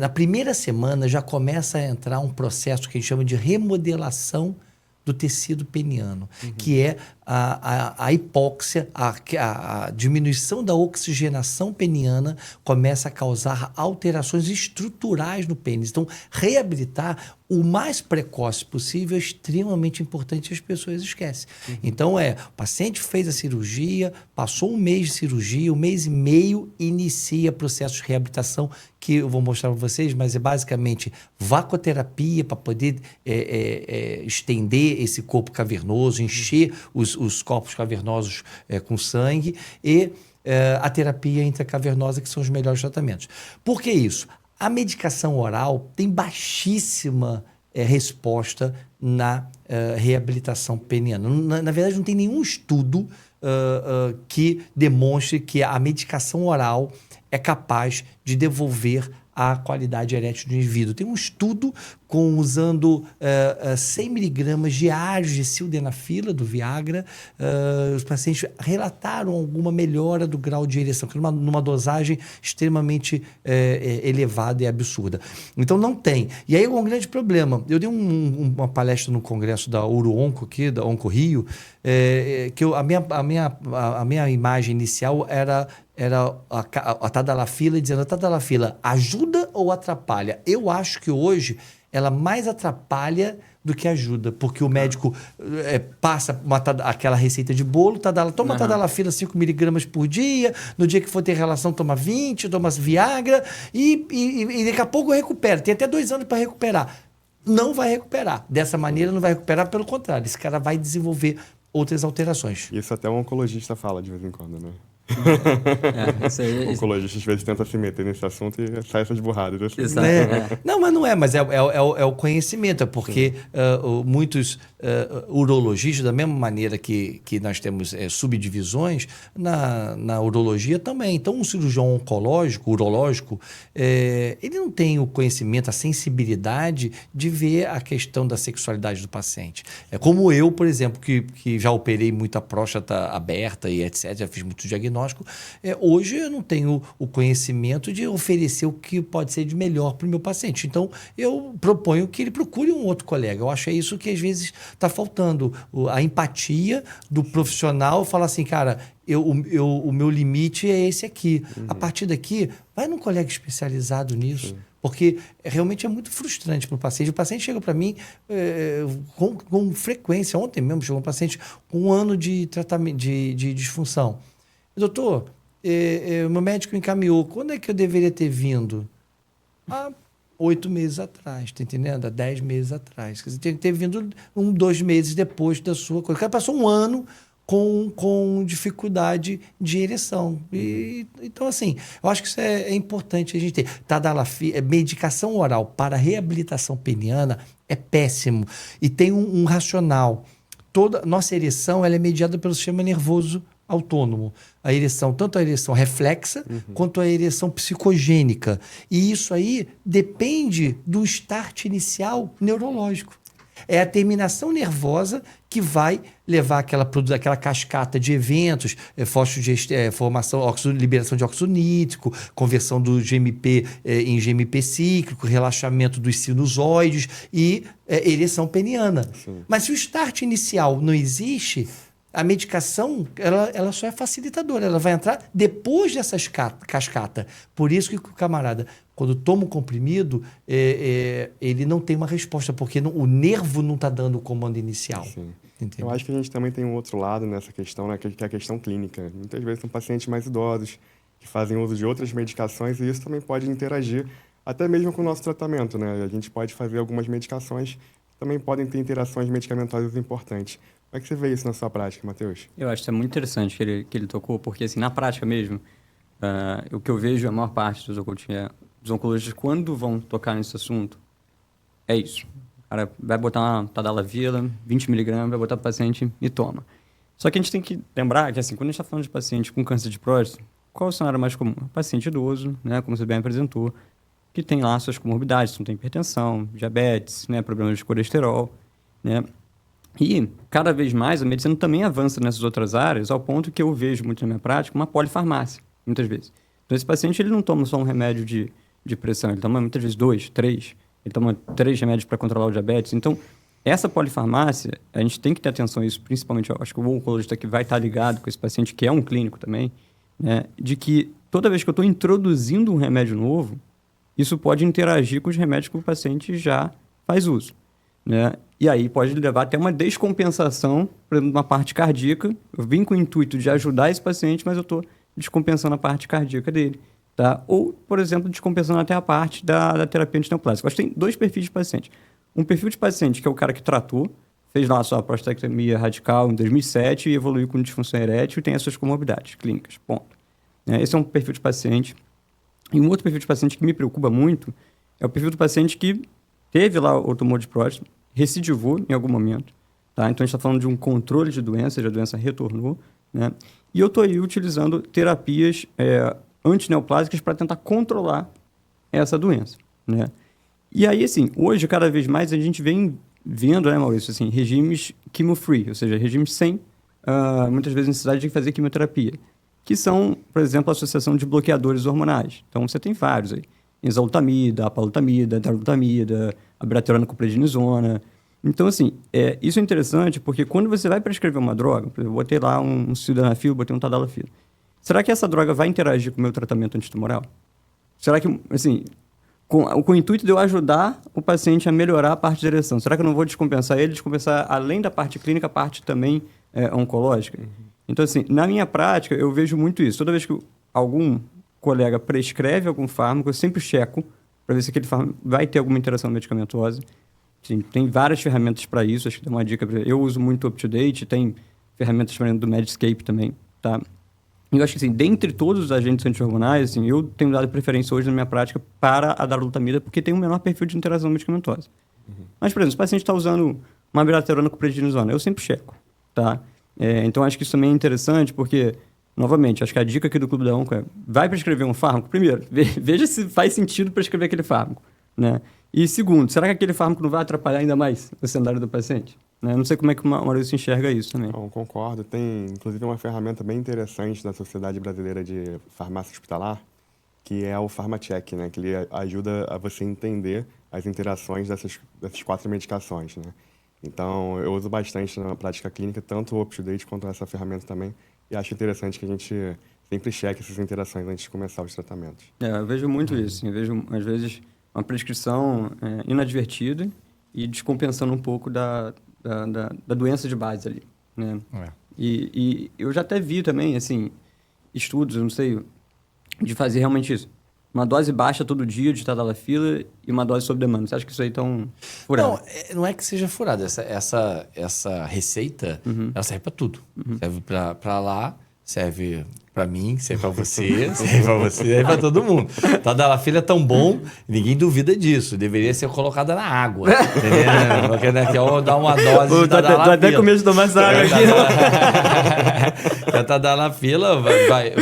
na primeira semana já começa a entrar um processo que a gente chama de remodelação do tecido peniano, que é a hipóxia, a diminuição da oxigenação peniana começa a causar alterações estruturais no pênis. Então, reabilitar o mais precoce possível é extremamente importante e as pessoas esquecem. Então, o paciente fez a cirurgia, passou um mês de cirurgia, um mês e meio, inicia processo de reabilitação, que eu vou mostrar para vocês, mas é basicamente vacoterapia para poder estender esse corpo cavernoso, encher os corpos cavernosos com sangue e a terapia intracavernosa, que são os melhores tratamentos. Por que isso? A medicação oral tem baixíssima resposta na reabilitação peniana. Na verdade, não tem nenhum estudo que demonstre que a medicação oral é capaz de devolver a qualidade erétil do indivíduo. Tem um estudo usando 100 miligramas diários de sildenafila, do Viagra. Os pacientes relataram alguma melhora do grau de ereção, numa dosagem extremamente elevada e absurda. Então, não tem. E aí é um grande problema. Eu dei uma palestra no congresso da Uro-Onco, aqui, da Onco Rio, que a minha imagem inicial era a Tadalafila, dizendo: a Tadalafila ajuda ou atrapalha? Eu acho que hoje ela mais atrapalha do que ajuda, porque o médico passa aquela receita de bolo, toma Tadalafila 5 miligramas por dia, no dia que for ter relação toma 20, toma Viagra e daqui a pouco recupera. Tem até 2 anos para recuperar. Não vai recuperar. Dessa maneira não vai recuperar, pelo contrário, esse cara vai desenvolver outras alterações. Isso até um oncologista fala de vez em quando, né? O oncologista às vezes tenta se meter nesse assunto e sai essas burradas. Assim. Não, mas não é, mas é o conhecimento, porque muitos urologistas, da mesma maneira que nós temos subdivisões, na urologia também. Então, um cirurgião urológico, ele não tem o conhecimento, a sensibilidade de ver a questão da sexualidade do paciente. É como eu, por exemplo, que já operei muita próstata aberta e etc., já fiz muito diagnóstico. Hoje eu não tenho o conhecimento de oferecer o que pode ser de melhor para o meu paciente. Então, eu proponho que ele procure um outro colega. Eu acho que é isso que às vezes está faltando. A empatia do profissional, falar assim, cara, o meu limite é esse aqui. A partir daqui, vai num colega especializado nisso. Porque realmente é muito frustrante para o paciente. O paciente chega para mim com frequência. Ontem mesmo chegou um paciente com 1 ano de tratamento de disfunção. Doutor, meu médico encaminhou. Quando é que eu deveria ter vindo? 8 meses atrás, tá entendendo? 10 meses atrás. Quer dizer, tem que ter vindo 2 meses depois da sua coisa. O cara passou 1 ano com dificuldade de ereção. Então, assim, eu acho que isso é importante a gente ter. Medicação oral para reabilitação peniana é péssimo. E tem um racional. Toda nossa ereção ela é mediada pelo sistema nervoso autônomo. A ereção, tanto a ereção reflexa quanto a ereção psicogênica. E isso aí depende do start inicial neurológico. É a terminação nervosa que vai levar aquela cascata de eventos, liberação de óxido nítrico, conversão do GMP em GMP cíclico, relaxamento dos sinusoides e ereção peniana. Sim. Mas se o start inicial não existe, A medicação, ela só é facilitadora. Ela vai entrar depois dessas cascata. Por isso que o camarada, quando toma um comprimido, ele não tem uma resposta, porque o nervo não está dando o comando inicial. Sim. Entendeu? Eu acho que a gente também tem um outro lado nessa questão, né, que é a questão clínica. Muitas vezes são pacientes mais idosos que fazem uso de outras medicações e isso também pode interagir até mesmo com o nosso tratamento, né? A gente pode fazer algumas medicações que também podem ter interações medicamentosas importantes. Como é que você vê isso na sua prática, Matheus? Eu acho que é muito interessante que ele tocou, porque, assim, na prática mesmo, o que eu vejo, a maior parte dos oncologistas, quando vão tocar nesse assunto, é isso. O cara vai botar uma tadalafila, 20 mg, vai botar para o paciente e toma. Só que a gente tem que lembrar que, assim, quando a gente está falando de paciente com câncer de próstata, qual é o cenário mais comum? Paciente idoso, né, como você bem apresentou, que tem lá suas comorbidades, não tem hipertensão, diabetes, né, problemas de colesterol, né? E, cada vez mais, a medicina também avança nessas outras áreas, ao ponto que eu vejo muito na minha prática uma polifarmácia, muitas vezes. Então, esse paciente ele não toma só um remédio de pressão, ele toma muitas vezes 2, 3, ele toma 3 remédios para controlar o diabetes. Então, essa polifarmácia, a gente tem que ter atenção a isso, principalmente, eu acho que o oncologista que vai estar ligado com esse paciente, que é um clínico também, né, de que toda vez que eu estou introduzindo um remédio novo, isso pode interagir com os remédios que o paciente já faz uso, né? E aí pode levar até uma descompensação, por exemplo, uma parte cardíaca. Eu vim com o intuito de ajudar esse paciente, mas eu estou descompensando a parte cardíaca dele, tá? Ou, por exemplo, descompensando até a parte da terapia antineoplásica. Eu acho que tem 2 perfis de paciente. Um perfil de paciente que é o cara que tratou, fez lá a sua prostatectomia radical em 2007 e evoluiu com disfunção erétil e tem as suas comorbidades clínicas, ponto. Esse é um perfil de paciente. E um outro perfil de paciente que me preocupa muito é o perfil do paciente que teve lá o tumor de próstata, recidivou em algum momento, tá? Então, a gente está falando de um controle de doença, a doença retornou, né? E eu estou aí utilizando terapias antineoplásicas para tentar controlar essa doença, né? E aí, assim, hoje, cada vez mais, a gente vem vendo, né, Maurício, assim, regimes chemo-free, ou seja, regimes sem, muitas vezes, necessidade de fazer quimioterapia, que são, por exemplo, a associação de bloqueadores hormonais. Então, você tem vários aí. Enzalutamida, apalutamida, darolutamida, abiraterona com prednisona. Então, assim, isso é interessante porque quando você vai prescrever uma droga, por exemplo, eu botei lá um sildenafil, botei um tadalafil. Será que essa droga vai interagir com o meu tratamento antitumoral? Será que, assim, com o intuito de eu ajudar o paciente a melhorar a parte de ereção, será que eu não vou descompensar ele, descompensar além da parte clínica, a parte também oncológica? Então, assim, na minha prática, eu vejo muito isso. Toda vez que algum colega prescreve algum fármaco, eu sempre checo para ver se aquele fármaco vai ter alguma interação medicamentosa. Sim, tem várias ferramentas para isso, acho que dá uma dica. Eu uso muito UpToDate, tem ferramentas, por exemplo, do Medscape também, tá? E eu acho que, assim, dentre todos os agentes anti-hormonais, assim, eu tenho dado preferência hoje na minha prática para a darolutamida, porque tem um menor perfil de interação medicamentosa. Mas, por exemplo, se o paciente está usando uma abiraterona com prednisona, eu sempre checo, tá? Então, acho que isso também é interessante, porque, novamente, acho que a dica aqui do Clube da Onco é: vai prescrever um fármaco? Primeiro, veja se faz sentido prescrever aquele fármaco, né? E segundo, será que aquele fármaco não vai atrapalhar ainda mais o cenário do paciente? Né? Não sei como é que o Maurício enxerga isso também. Não, concordo. Tem, inclusive, uma ferramenta bem interessante da Sociedade Brasileira de Farmácia Hospitalar, que é o PharmaCheck, né? Que ele ajuda a você entender as interações dessas 4 medicações, né? Então, eu uso bastante na prática clínica, tanto o UpToDate quanto essa ferramenta também, e acho interessante que a gente sempre cheque essas interações antes de começar os tratamentos. Eu vejo muito isso. Eu vejo, às vezes, uma prescrição inadvertida e descompensando um pouco da doença de base ali, né? E eu já até vi também, assim, estudos, eu não sei, de fazer realmente isso. Uma dose baixa todo dia de tadalafila e uma dose sob demanda. Você acha que isso aí tá furado? Não é que seja furado. Essa receita, ela serve para tudo. Serve para lá, serve para mim, serve para você, serve para você, serve para todo mundo. Tadalafila é tão bom, ninguém duvida disso. Deveria ser colocada na água. Entendeu? Porque daqui a dar uma dose de tadalafila. Tô até com medo de tomar essa água aqui. A tadalafila vai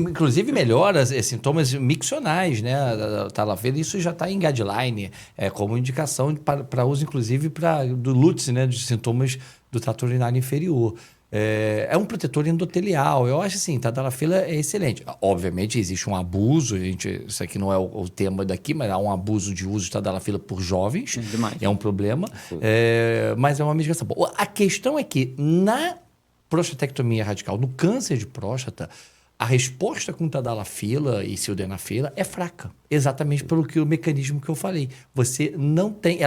inclusive melhora sintomas miccionais, né? A tadalafila, isso já está em guideline, como indicação para uso, inclusive, do LUTS, né? De sintomas do trato urinário inferior. É um protetor endotelial. Eu acho assim, tadalafila é excelente. Obviamente existe um abuso, isso aqui não é o tema daqui, mas há um abuso de uso de tadalafila por jovens. Demais. É um problema, mas é uma medicação boa. A questão é que prostatectomia radical. No câncer de próstata, a resposta com tadalafila e sildenafila é fraca, exatamente pelo que o mecanismo que eu falei. Você não tem,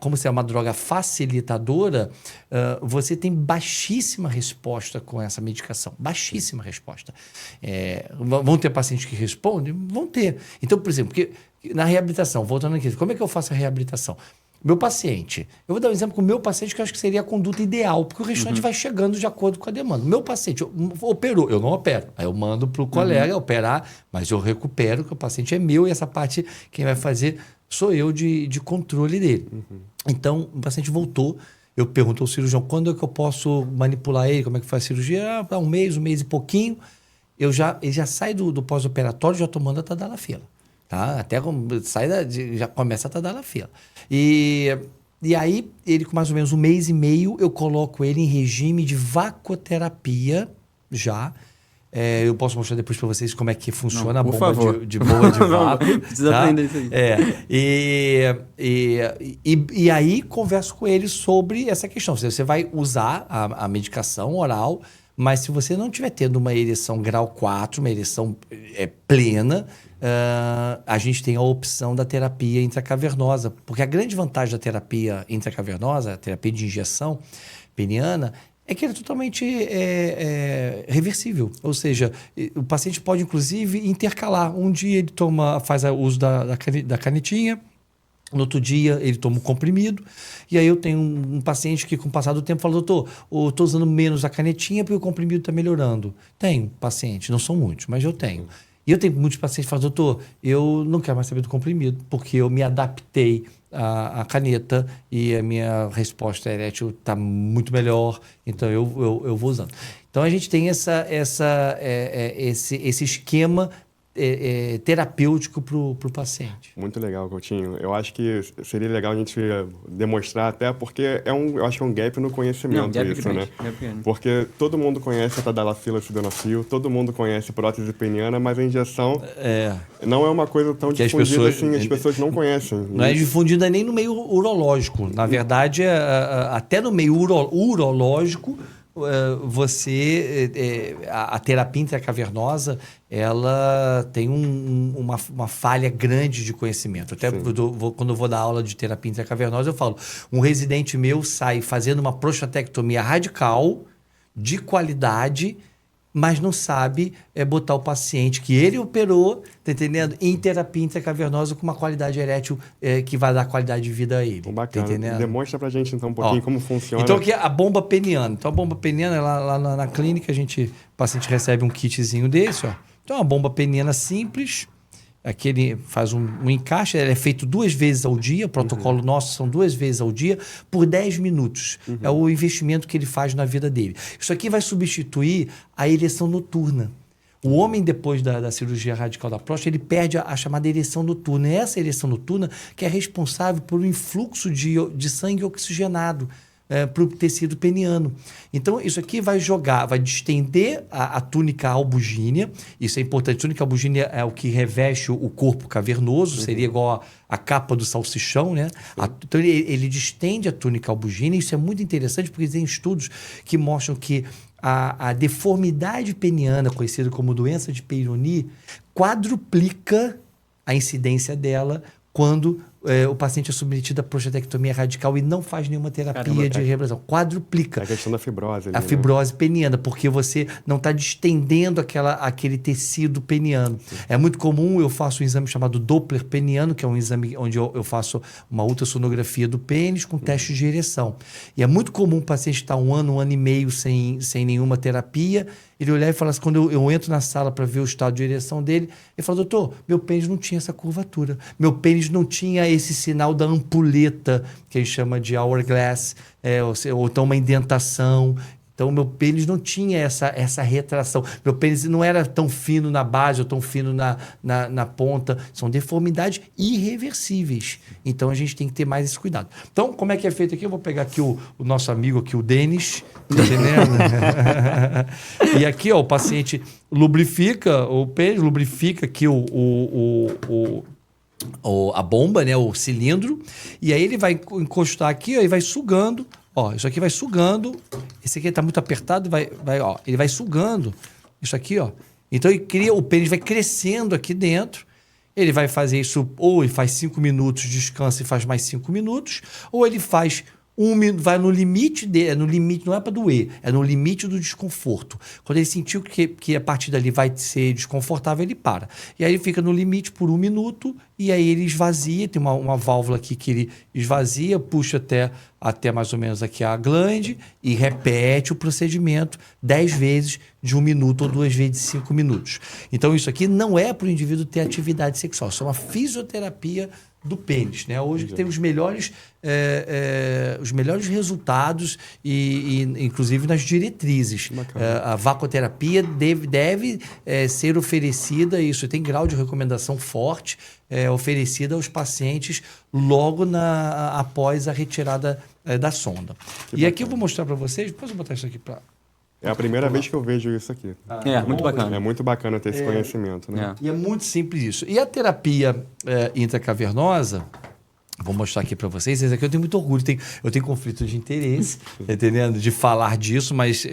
como se é uma droga facilitadora, você tem baixíssima resposta com essa medicação, baixíssima resposta. Vão ter pacientes que respondem? Vão ter. Então, por exemplo, na reabilitação, voltando aqui, como é que eu faço a reabilitação? Meu paciente, eu vou dar um exemplo com o meu paciente que eu acho que seria a conduta ideal, porque o restante vai chegando de acordo com a demanda. Meu paciente operou, eu não opero, aí eu mando para o colega operar, mas eu recupero, que o paciente é meu e essa parte quem vai fazer sou eu de controle dele. Então, o paciente voltou, eu pergunto ao cirurgião, quando é que eu posso manipular ele, como é que faz a cirurgia? Um mês e pouquinho, ele já sai do pós-operatório já tomando a tadalafila. Tá? Até já começa a tadalafila. E aí, ele com mais ou menos um mês e meio, eu coloco ele em regime de vacoterapia já. Eu posso mostrar depois para vocês como é que funciona a bomba de boa de vácuo. Precisa aprender isso aí. E aí, converso com ele sobre essa questão. Você vai usar a medicação oral, mas se você não estiver tendo uma ereção grau 4, uma ereção plena, a gente tem a opção da terapia intracavernosa, porque a grande vantagem da terapia intracavernosa, a terapia de injeção peniana, é que ela é totalmente reversível. Ou seja, o paciente pode, inclusive, intercalar. Um dia ele faz o uso da canetinha, no outro dia ele toma um comprimido, e aí eu tenho um paciente que com o passar do tempo fala, doutor, eu estou usando menos a canetinha porque o comprimido está melhorando. Tenho paciente, não são muitos, mas eu tenho. E eu tenho muitos pacientes que falam, doutor, eu não quero mais saber do comprimido, porque eu me adaptei à caneta e a minha resposta erétil está muito melhor, então eu vou usando. Então a gente tem esse esquema terapêutico para o paciente. Muito legal, Coutinho. Eu acho que seria legal a gente demonstrar até porque eu acho que é um gap no conhecimento isso, né? Porque todo mundo conhece a tadalafila, sildenafil, todo mundo conhece prótese peniana, mas a injeção não é uma coisa tão difundida assim, as pessoas não conhecem. Não é difundida nem no meio urológico. Na verdade, até no meio urológico, a terapia intracavernosa ela tem uma falha grande de conhecimento. Até quando eu vou dar aula de terapia intracavernosa, eu falo, um residente meu sai fazendo uma prostatectomia radical de qualidade, mas não sabe botar o paciente que ele operou, tá entendendo? Em terapia intracavernosa com uma qualidade erétil que vai dar qualidade de vida a ele. Bacana. Tá entendendo? Demonstra pra gente então um pouquinho como funciona. Então aqui a bomba peniana. Então a bomba peniana, lá na clínica, o paciente recebe um kitzinho desse, ó. Então é uma bomba peniana simples. Aqui ele faz um encaixe, ele é feito 2 vezes ao dia, o protocolo nosso são 2 vezes ao dia, por 10 minutos. É o investimento que ele faz na vida dele. Isso aqui vai substituir a ereção noturna. O homem, depois da cirurgia radical da próstata, ele perde a chamada ereção noturna. E essa ereção noturna que é responsável por um influxo de sangue oxigenado para o tecido peniano. Então, isso aqui vai distender a túnica albugínea. Isso é importante. A túnica albugínea é o que reveste o corpo cavernoso, seria igual a capa do salsichão, né? Então, ele distende a túnica albugínea. Isso é muito interessante porque tem estudos que mostram que a deformidade peniana, conhecida como doença de Peyronie, quadruplica a incidência dela quando o paciente é submetido à prostatectomia radical e não faz nenhuma terapia de reabilitação. Quadruplica. É a questão da fibrose. Ali, a fibrose peniana, porque você não está distendendo aquele tecido peniano. Sim. É muito comum, eu faço um exame chamado Doppler peniano, que é um exame onde eu faço uma ultrassonografia do pênis com teste de ereção. E é muito comum o paciente estar um ano e meio sem nenhuma terapia, ele olhar e falar assim, quando eu entro na sala para ver o estado de ereção dele, ele fala, doutor, meu pênis não tinha essa curvatura, meu pênis não tinha esse sinal da ampulheta, que a gente chama de hourglass, ou então uma indentação. Então, meu pênis não tinha essa retração. Meu pênis não era tão fino na base ou tão fino na ponta. São deformidades irreversíveis. Então, a gente tem que ter mais esse cuidado. Então, como é que é feito aqui? Eu vou pegar aqui o nosso amigo aqui, o Denis. Tá entendendo? E aqui, ó, o paciente lubrifica o pênis, lubrifica aqui a bomba, né, o cilindro. E aí ele vai encostar aqui, ó, e vai sugando Ó, isso aqui vai sugando. Esse aqui tá muito apertado, ó, ele vai sugando isso aqui, ó. Então o pênis vai crescendo aqui dentro. Ele vai fazer isso, ou ele faz 5 minutos, descansa e faz mais 5 minutos, ou ele faz vai no limite dele, no limite, não é para doer, é no limite do desconforto. Quando ele sentiu que a partir dali vai ser desconfortável, ele para. E aí ele fica no limite por 1 minuto, e aí ele esvazia, tem uma válvula aqui que ele esvazia, puxa até mais ou menos aqui a glande e repete o procedimento 10 vezes de 1 minuto ou 2 vezes de 5 minutos. Então isso aqui não é para o indivíduo ter atividade sexual, isso é uma fisioterapia do pênis, né? Hoje tem os melhores resultados e inclusive nas diretrizes. A vacoterapia deve ser oferecida, isso tem grau de recomendação forte, oferecida aos pacientes logo após a retirada da sonda. E aqui eu vou mostrar para vocês, depois eu vou botar isso aqui para... É a primeira vez que eu vejo isso aqui. Muito bacana. É muito bacana ter esse conhecimento, né? E é muito simples isso. E a terapia intracavernosa, vou mostrar aqui para vocês. Esse aqui eu tenho muito orgulho. Eu tenho conflito de interesse, entendendo? De falar disso, mas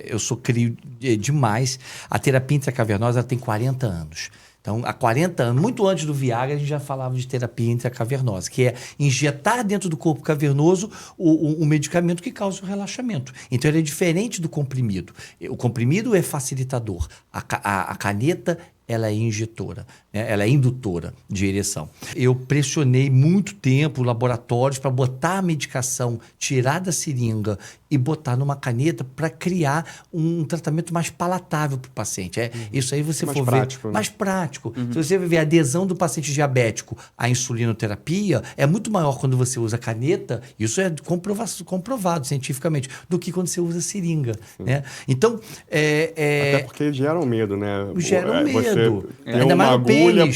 eu sou crio demais. A terapia intracavernosa ela tem 40 anos. Então, há 40 anos, muito antes do Viagra, a gente já falava de terapia intracavernosa, que é injetar dentro do corpo cavernoso o medicamento que causa o relaxamento. Então, ele é diferente do comprimido. O comprimido é facilitador. A caneta, ela é injetora, né? Ela é indutora de ereção. Eu pressionei muito tempo laboratórios para botar a medicação, tirar da seringa e botar numa caneta para criar um tratamento mais palatável para o paciente. Isso aí você mais for prático, ver... né? Mais prático. Se você ver a adesão do paciente diabético à insulinoterapia, é muito maior quando você usa caneta, isso é comprovado cientificamente, do que quando você usa seringa. Né? Então... Até porque gera um medo, né? Gera um medo. Tem Ainda uma mais no agulha pênis.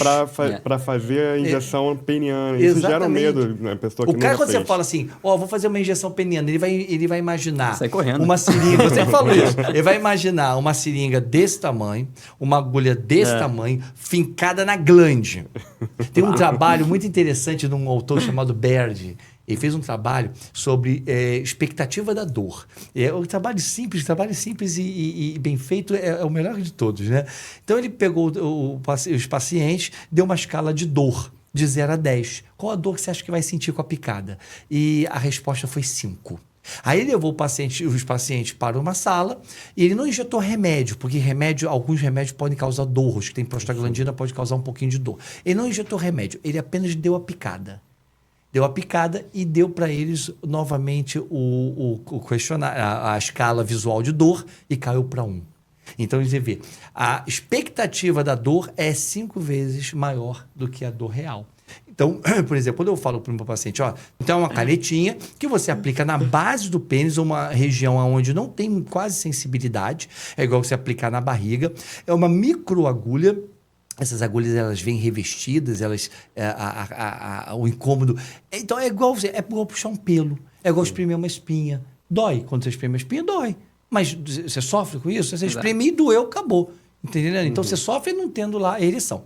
para fazer a injeção peniana. Isso gera um medo na pessoa que O cara, nunca quando fez. você fala assim, vou fazer uma injeção peniana, ele vai imaginar Sai correndo. uma seringa, você falou isso, ele vai imaginar uma seringa desse tamanho, uma agulha desse tamanho, fincada na glande. Tem um trabalho muito interessante de um autor chamado Baird. Ele fez um trabalho sobre expectativa da dor. Um trabalho simples e bem feito é o melhor de todos, né? Então, ele pegou os pacientes, deu uma escala de dor, de 0 a 10. Qual a dor que você acha que vai sentir com a picada? E a resposta foi 5. Aí ele levou os pacientes para uma sala e ele não injetou remédio, porque alguns remédios podem causar dor, os que tem prostaglandina pode causar um pouquinho de dor. Ele não injetou remédio, ele apenas deu a picada. Deu a picada e deu para eles novamente o questionário, a escala visual de dor e caiu para 1. Então, você vê, a expectativa da dor é 5 vezes maior do que a dor real. Então, por exemplo, quando eu falo para o meu paciente, então é uma canetinha que você aplica na base do pênis, uma região onde não tem quase sensibilidade, é igual você aplicar na barriga, é uma microagulha. Essas agulhas, elas vêm revestidas, o incômodo... Então, é igual puxar um pelo, é igual espremer uma espinha. Dói. Quando você espreme uma espinha, dói. Mas você sofre com isso? Você espreme e doeu, acabou. Entendeu? Então, você sofre não tendo lá a ereção.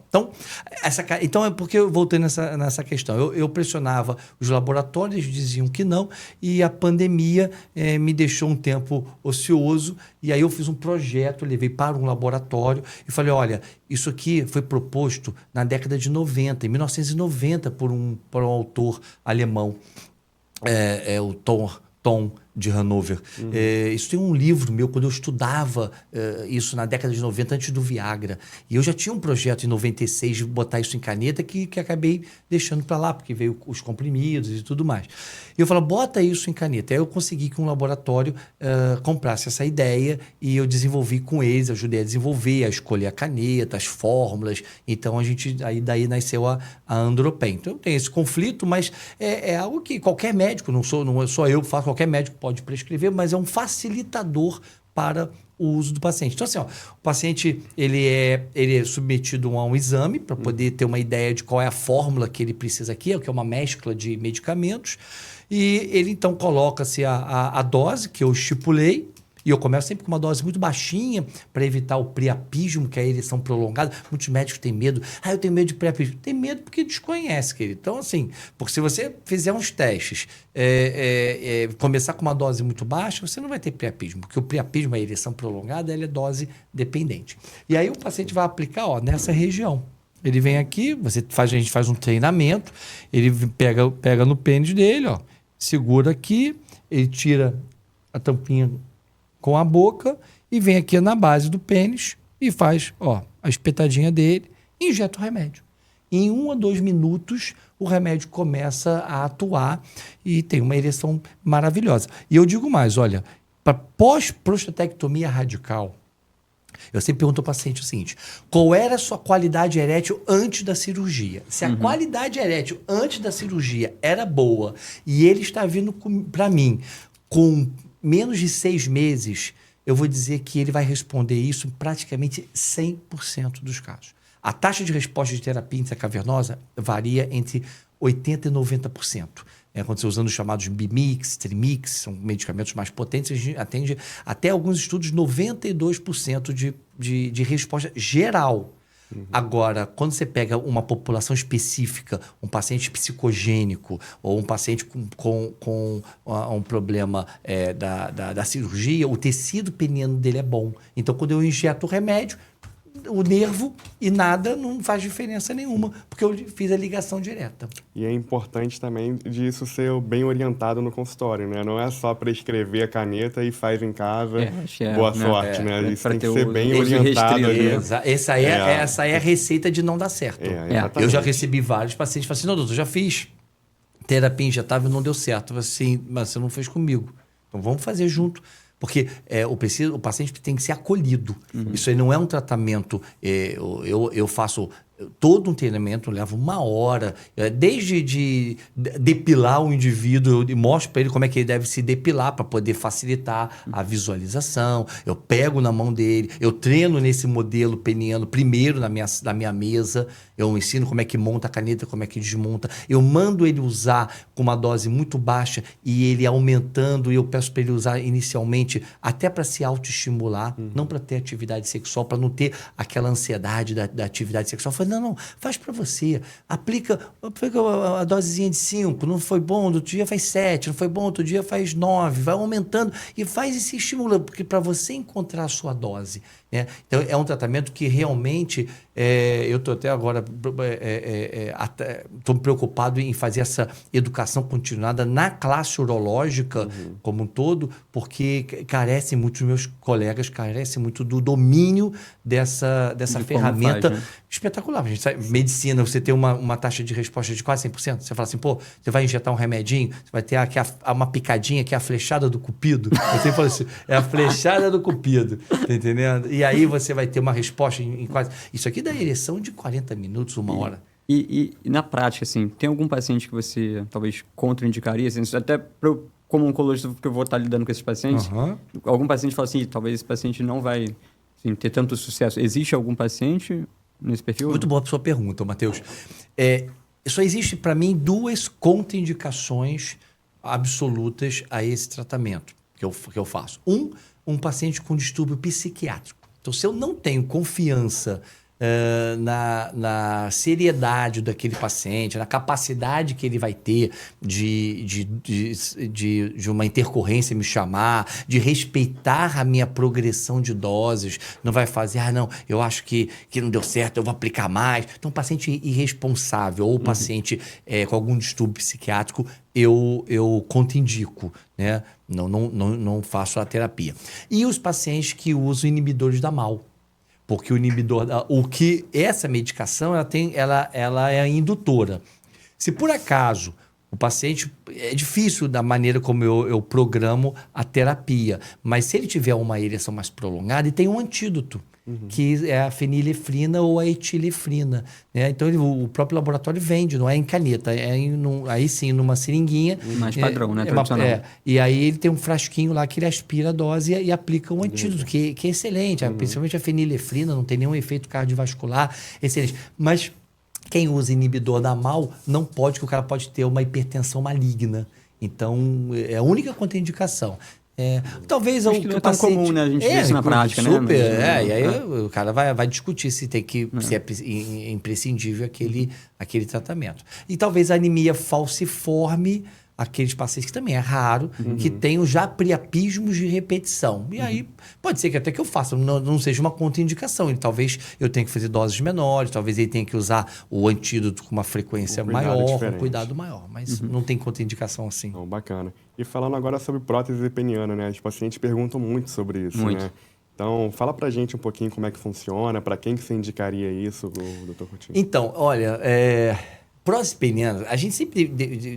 Então é porque eu voltei nessa questão. Eu pressionava, os laboratórios diziam que não, e a pandemia me deixou um tempo ocioso, e aí eu fiz um projeto, levei para um laboratório e falei, olha, isso aqui foi proposto na década de 90, em 1990, por um autor alemão, o Tom de Hannover. Isso tem um livro meu, quando eu estudava isso na década de 90, antes do Viagra. E eu já tinha um projeto em 96 de botar isso em caneta que acabei deixando para lá, porque veio os comprimidos e tudo mais. E eu falei, bota isso em caneta. Aí eu consegui que um laboratório comprasse essa ideia e eu desenvolvi com eles, ajudei a desenvolver, a escolher a caneta, as fórmulas. Então, daí nasceu a Andropen. Então, tem esse conflito, mas é algo que qualquer médico, não sou eu que faço, qualquer médico pode prescrever, mas é um facilitador para o uso do paciente. Então, assim, o paciente ele é submetido a um exame para poder ter uma ideia de qual é a fórmula que ele precisa aqui, que é uma mescla de medicamentos, e ele então coloca-se a dose que eu estipulei, E eu começo sempre com uma dose muito baixinha para evitar o priapismo, que é a ereção prolongada. Muitos médicos têm medo. Eu tenho medo de priapismo. Tem medo porque desconhece, querido. Então, assim, porque se você fizer uns testes, começar com uma dose muito baixa, você não vai ter priapismo, porque o priapismo, a ereção prolongada, ela é dose dependente. E aí o paciente vai aplicar, nessa região. Ele vem aqui, a gente faz um treinamento, ele pega no pênis dele, segura aqui, ele tira a tampinha com a boca e vem aqui na base do pênis e faz a espetadinha dele e injeta o remédio. Em 1 a 2 minutos, o remédio começa a atuar e tem uma ereção maravilhosa. E eu digo mais, olha, para pós-prostatectomia radical, eu sempre pergunto ao paciente o seguinte: qual era a sua qualidade erétil antes da cirurgia? Se a qualidade erétil antes da cirurgia era boa e ele está vindo para mim com menos de 6 meses, eu vou dizer que ele vai responder isso em praticamente 100% dos casos. A taxa de resposta de terapia intracavernosa varia entre 80% e 90%. Quando você usando os chamados bimix, trimix, são medicamentos mais potentes, a gente atende até alguns estudos 92% de resposta geral. Agora, quando você pega uma população específica, um paciente psicogênico ou um paciente com um problema da cirurgia, o tecido peniano dele é bom. Então, quando eu injeto o remédio, o nervo e nada não faz diferença nenhuma, porque eu fiz a ligação direta. E é importante também disso ser bem orientado no consultório, né? Não é só prescrever a caneta e faz em casa, boa sorte, né? Isso tem que ser bem orientado. Essa é a receita de não dar certo. Eu já recebi vários pacientes que falam assim: não, doutor, já fiz terapia injetável e não deu certo. Assim, mas você não fez comigo. Então vamos fazer junto. Porque o paciente tem que ser acolhido. Isso aí não é um tratamento. Eu faço todo um treinamento, leva 1 hora, desde de depilar o indivíduo, eu mostro para ele como é que ele deve se depilar para poder facilitar a visualização. Eu pego na mão dele, eu treino nesse modelo peniano primeiro na minha mesa, eu ensino como é que monta a caneta, como é que desmonta. Eu mando ele usar com uma dose muito baixa e ele aumentando, e eu peço para ele usar inicialmente até para se autoestimular, não para ter atividade sexual, para não ter aquela ansiedade da atividade sexual. Eu falei: não, faz para você. Aplica a dosezinha de 5, não foi bom, outro dia faz 7, não foi bom, outro dia faz 9, vai aumentando e faz esse estímulo, porque para você encontrar a sua dose. Então, é um tratamento que realmente, eu estou até agora, estou preocupado em fazer essa educação continuada na classe urológica como um todo, porque carece muito, os meus colegas carecem muito do domínio dessa ferramenta espetacular. A gente sabe, medicina, você tem uma taxa de resposta de quase 100%. Você fala assim, você vai injetar um remedinho, você vai ter uma picadinha que é a flechada do cupido. Eu sempre falo assim, é a flechada do cupido, tá entendendo? E aí você vai ter uma resposta em quase... Isso aqui dá ereção de 40 minutos, 1 hora. E na prática, assim, tem algum paciente que você talvez contraindicaria? Assim, até como oncologista, porque eu vou estar lidando com esses pacientes, algum paciente fala assim, talvez esse paciente não vai ter tanto sucesso. Existe algum paciente nesse perfil? Muito boa a sua pergunta, Matheus. Só existe, para mim, 2 contraindicações absolutas a esse tratamento que eu faço. Um paciente com distúrbio psiquiátrico. Então, se eu não tenho confiança na seriedade daquele paciente, na capacidade que ele vai ter de uma intercorrência me chamar, de respeitar a minha progressão de doses, não vai fazer, não, eu acho que não deu certo, eu vou aplicar mais. Então, paciente irresponsável ou paciente com algum distúrbio psiquiátrico, eu contraindico, né? Não faço a terapia. E os pacientes que usam inibidores da MAO. Porque o inibidor, essa medicação ela é indutora. Se por acaso o paciente, é difícil da maneira como eu programo a terapia, mas se ele tiver uma ereção mais prolongada, e tem um antídoto, que é a fenilefrina ou a etilefrina, né? Então o próprio laboratório vende, não é em caneta, aí sim numa seringuinha. Mais padrão, né? Tradicional. E aí ele tem um frasquinho lá que ele aspira a dose e aplica um antídoto, que é excelente. Principalmente a fenilefrina, não tem nenhum efeito cardiovascular, excelente. Mas quem usa inibidor da MAO não pode, porque o cara pode ter uma hipertensão maligna. Então, é a única contraindicação. Talvez Acho que não é tão comum, né, a gente ver isso na prática, né? super, Mas, e aí o cara vai discutir se tem que se é imprescindível aquele tratamento. E talvez a anemia falciforme, aqueles pacientes que também é raro, que tenham já priapismos de repetição. E aí pode ser que até que eu faça, não seja uma contraindicação. E talvez eu tenha que fazer doses menores, talvez ele tenha que usar o antídoto com uma frequência maior, com cuidado maior. Mas não tem contraindicação assim. Então, bacana. E falando agora sobre prótese peniana, né? Os pacientes perguntam muito sobre isso, Muito. né? Então, fala pra gente um pouquinho como é que funciona, para quem que você indicaria isso, Dr. Coutinho? Então, olha, prótese peniana, a gente sempre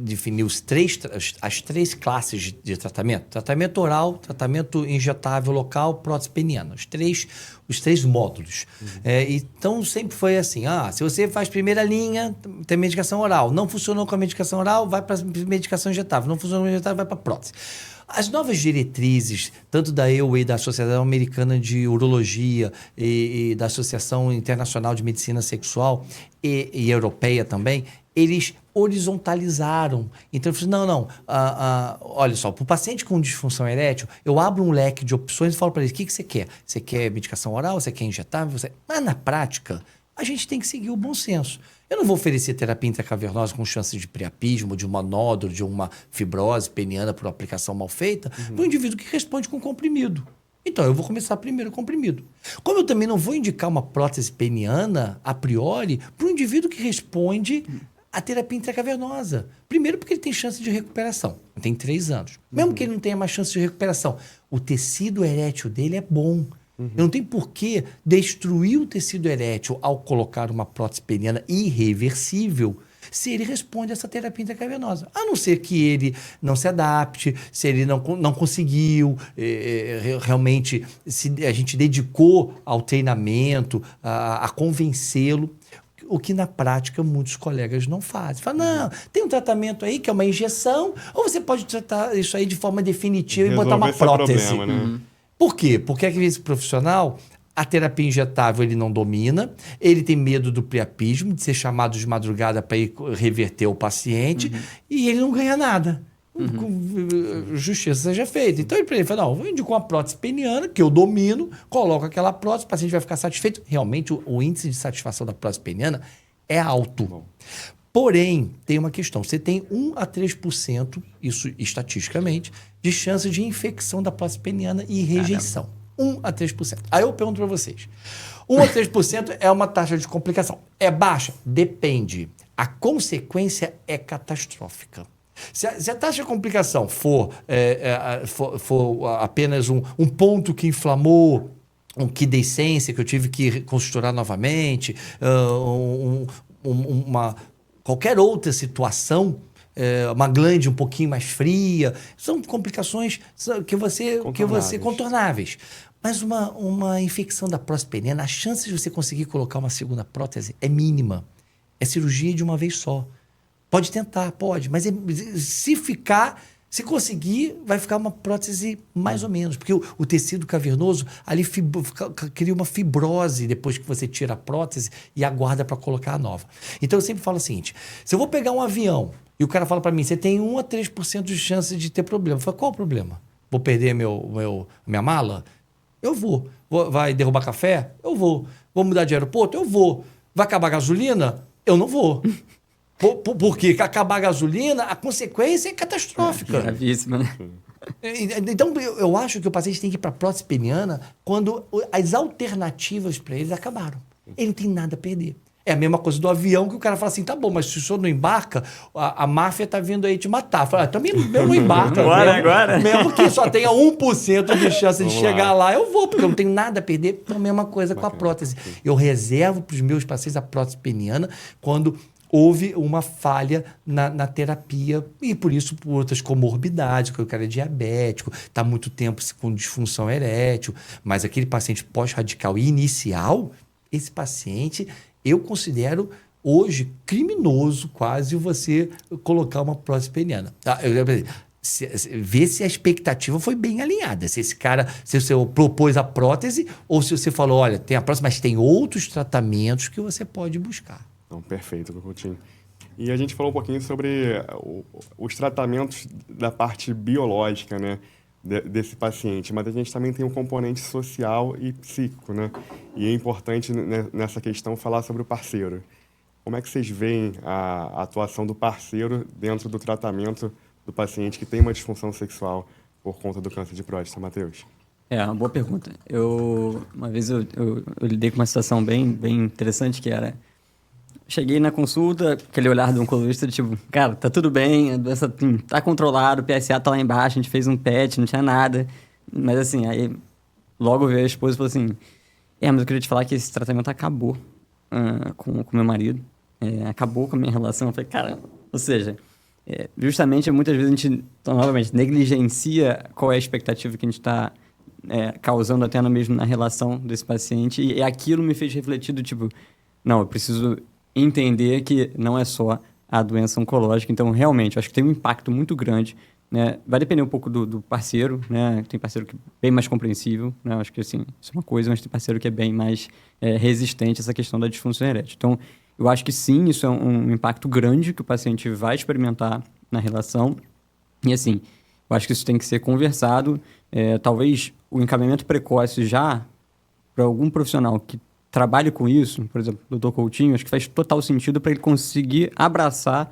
definiu as três classes de tratamento. Tratamento oral, tratamento injetável local, prótese peniana. Os três módulos. Então, sempre foi assim, se você faz primeira linha, tem medicação oral. Não funcionou com a medicação oral, vai para a medicação injetável. Não funcionou com a injetável, vai para a prótese. As novas diretrizes, tanto da EUA, da Sociedade Americana de Urologia e da Associação Internacional de Medicina Sexual e europeia também, eles horizontalizaram. Então, eu falei, olha só, para o paciente com disfunção erétil, eu abro um leque de opções e falo para ele, o que você quer? Você quer medicação oral? Você quer injetável? Mas, na prática, a gente tem que seguir o bom senso. Eu não vou oferecer terapia intracavernosa com chance de priapismo, de uma nódulo, de uma fibrose peniana por aplicação mal feita, para um indivíduo que responde com comprimido. Então, eu vou começar primeiro comprimido. Como eu também não vou indicar uma prótese peniana, a priori, para um indivíduo que responde à terapia intracavernosa. Primeiro porque ele tem chance de recuperação. Ele tem 3 anos. Mesmo que ele não tenha mais chance de recuperação, o tecido erétil dele é bom. Eu não tenho por que destruir o tecido erétil ao colocar uma prótese peniana irreversível se ele responde a essa terapia intracavernosa. A não ser que ele não se adapte, se ele não conseguiu, realmente a gente dedicou ao treinamento, a convencê-lo, o que na prática muitos colegas não fazem. Falam, não, tem um tratamento aí que é uma injeção, ou você pode tratar isso aí de forma definitiva e botar uma prótese. Problema, né? Por quê? Porque esse profissional, a terapia injetável ele não domina, ele tem medo do priapismo, de ser chamado de madrugada para ir reverter o paciente, e ele não ganha nada. Justiça seja feita. Então ele fala, não, eu indico uma prótese peniana, que eu domino, coloco aquela prótese, o paciente vai ficar satisfeito. Realmente o índice de satisfação da prótese peniana é alto. Bom. Porém, tem uma questão. Você tem 1 a 3%, isso estatisticamente, de chance de infecção da prótese peniana e rejeição. 1 a 3%. Aí eu pergunto para vocês. 1 a 3% é uma taxa de complicação. É baixa? Depende. A consequência é catastrófica. Se a taxa de complicação for apenas um ponto que inflamou, um quidescência que eu tive que costurar novamente, qualquer outra situação, uma glande um pouquinho mais fria, são complicações que você contornáveis. Mas uma infecção da prótese peniana, a chance de você conseguir colocar uma segunda prótese é mínima. É cirurgia de uma vez só. Pode tentar, pode, mas se conseguir, vai ficar uma prótese mais ou menos, porque o tecido cavernoso ali cria uma fibrose depois que você tira a prótese e aguarda para colocar a nova. Então eu sempre falo o seguinte, se eu vou pegar um avião e o cara fala para mim, você tem 1 a 3% de chance de ter problema. Eu falo, qual o problema? Vou perder minha mala? Eu vou. Vai derrubar café? Eu vou. Vou mudar de aeroporto? Eu vou. Vai acabar a gasolina? Eu não vou. Porque acabar a gasolina, a consequência é catastrófica. Gravíssima, né? Então, eu acho que o paciente tem que ir para a prótese peniana quando as alternativas para ele acabaram. Ele não tem nada a perder. É a mesma coisa do avião, que o cara fala assim, tá bom, mas se o senhor não embarca, a máfia tá vindo aí te matar. Fala, também eu não embarco. Agora. Mesmo que só tenha 1% de chance de chegar lá, eu vou, porque eu não tenho nada a perder. Então, a mesma coisa com a prótese. Eu reservo para os meus pacientes a prótese peniana quando houve uma falha na terapia e por isso por outras comorbidades, que o cara é diabético, está muito tempo com disfunção erétil, mas aquele paciente pós-radical inicial, esse paciente eu considero hoje criminoso quase você colocar uma prótese peniana. Tá? Ver se a expectativa foi bem alinhada. Se esse cara, se você propôs a prótese ou se você falou, olha, tem a prótese, mas tem outros tratamentos que você pode buscar. Não, perfeito, Coutinho. E a gente falou um pouquinho sobre os tratamentos da parte biológica, né? desse paciente, mas a gente também tem um componente social e psíquico, né? E é importante nessa questão falar sobre o parceiro. Como é que vocês veem a atuação do parceiro dentro do tratamento do paciente que tem uma disfunção sexual por conta do câncer de próstata, Matheus? É, uma boa pergunta. Uma vez eu lidei com uma situação bem interessante que era... Cheguei na consulta, aquele olhar do oncologista, tipo, cara, tá tudo bem, a doença tá controlado, o PSA tá lá embaixo, a gente fez um PET, não tinha nada. Mas assim, aí logo veio a esposa e falou assim, mas eu queria te falar que esse tratamento acabou com meu marido, acabou com a minha relação. Eu falei, cara, ou seja, justamente muitas vezes a gente, então, novamente, negligencia qual é a expectativa que a gente está causando até mesmo na relação desse paciente, e aquilo me fez refletir do tipo, não, eu preciso entender que não é só a doença oncológica. Então, realmente, eu acho que tem um impacto muito grande, né? Vai depender um pouco do parceiro, né? Tem parceiro que é bem mais compreensível, né? Eu acho que, assim, isso é uma coisa, mas tem parceiro que é bem mais resistente a essa questão da disfunção erétil. Então, eu acho que sim, isso é um impacto grande que o paciente vai experimentar na relação. E, assim, eu acho que isso tem que ser conversado. Talvez o encaminhamento precoce já para algum profissional que trabalhe com isso, por exemplo, o Dr. Coutinho, acho que faz total sentido para ele conseguir abraçar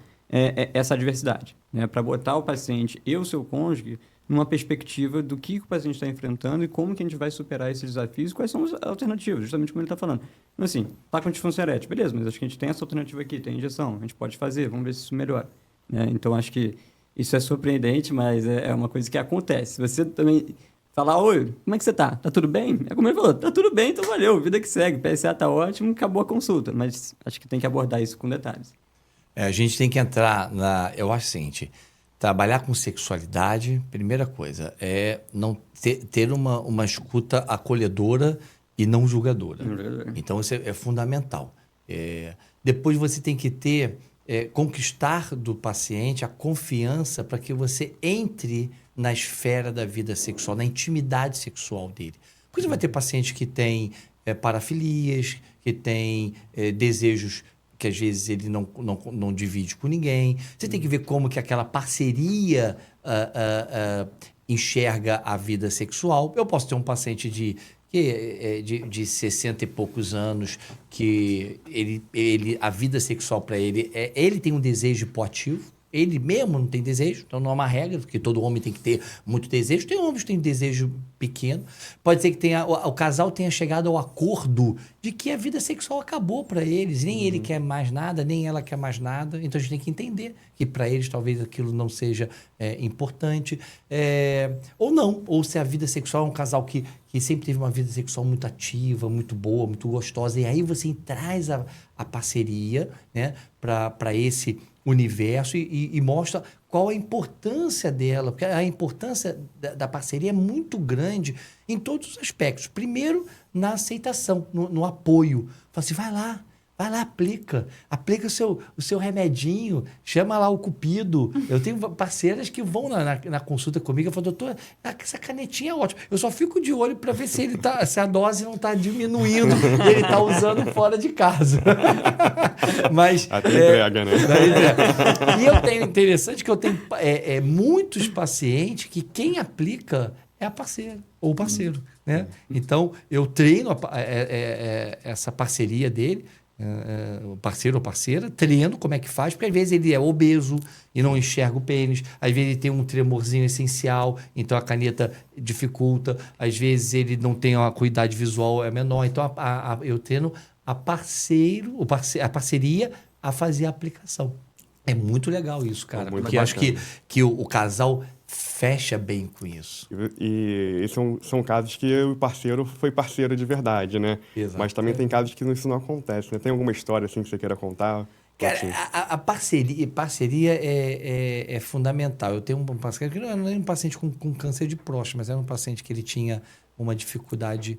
essa adversidade, né? Para botar o paciente e o seu cônjuge numa perspectiva do que o paciente está enfrentando e como que a gente vai superar esses desafios e quais são as alternativas, justamente como ele está falando. Então, assim, tá com disfunção erétil, beleza, mas acho que a gente tem essa alternativa aqui, tem injeção, a gente pode fazer, vamos ver se isso melhora, né? Então, acho que isso é surpreendente, mas é uma coisa que acontece. Você também... Falar, oi, como é que você tá? Tá tudo bem? É como ele falou, tá tudo bem, então valeu, vida que segue, PSA tá ótimo, acabou a consulta. Mas acho que tem que abordar isso com detalhes. A gente tem que entrar eu acho o seguinte, trabalhar com sexualidade, primeira coisa, é não ter uma escuta acolhedora e não julgadora. Então, isso é fundamental. Depois você tem que conquistar do paciente a confiança para que você entre na esfera da vida sexual, na intimidade sexual dele. Porque você vai ter paciente que tem parafilias, que tem desejos que às vezes ele não divide com ninguém. Você tem que ver como que aquela parceria enxerga a vida sexual. Eu posso ter um paciente de 60 e poucos anos que a vida sexual para ele, ele tem um desejo hipoativo. Ele mesmo não tem desejo, então não é uma regra, porque todo homem tem que ter muito desejo. Tem homens que têm desejo pequeno. Pode ser que o casal tenha chegado ao acordo de que a vida sexual acabou para eles. Nem ele quer mais nada, nem ela quer mais nada. Então a gente tem que entender que para eles talvez aquilo não seja importante. Ou não, ou se a vida sexual é um casal que sempre teve uma vida sexual muito ativa, muito boa, muito gostosa. E aí você traz a parceria, né, para esse universo e mostra qual a importância dela, porque a importância da parceria é muito grande em todos os aspectos. Primeiro, na aceitação, no apoio. Fala assim, vai lá, aplica o seu remedinho, chama lá o cupido. Eu tenho parceiras que vão na consulta comigo e falam, doutor, essa canetinha é ótima. Eu só fico de olho para ver se a dose não está diminuindo e ele está usando fora de casa. Mas, até entrega, né? E eu tenho interessante que eu tenho muitos pacientes que quem aplica é a parceira ou o parceiro, né? Então, eu treino essa parceria dele, o parceiro ou parceira, treino como é que faz, porque às vezes ele é obeso e não enxerga o pênis, às vezes ele tem um tremorzinho essencial, então a caneta dificulta, às vezes ele não tem uma acuidade visual, é menor, então eu treino a parceria a fazer a aplicação. É muito legal isso, cara, porque eu acho que o casal fecha bem com isso. E são casos que o parceiro foi parceiro de verdade, né? Exato. Mas também tem casos que isso não acontece, né? Tem alguma história assim que você queira contar? Cara, a parceria é fundamental. Eu tenho um paciente que não era um paciente com câncer de próstata, mas era um paciente que ele tinha uma dificuldade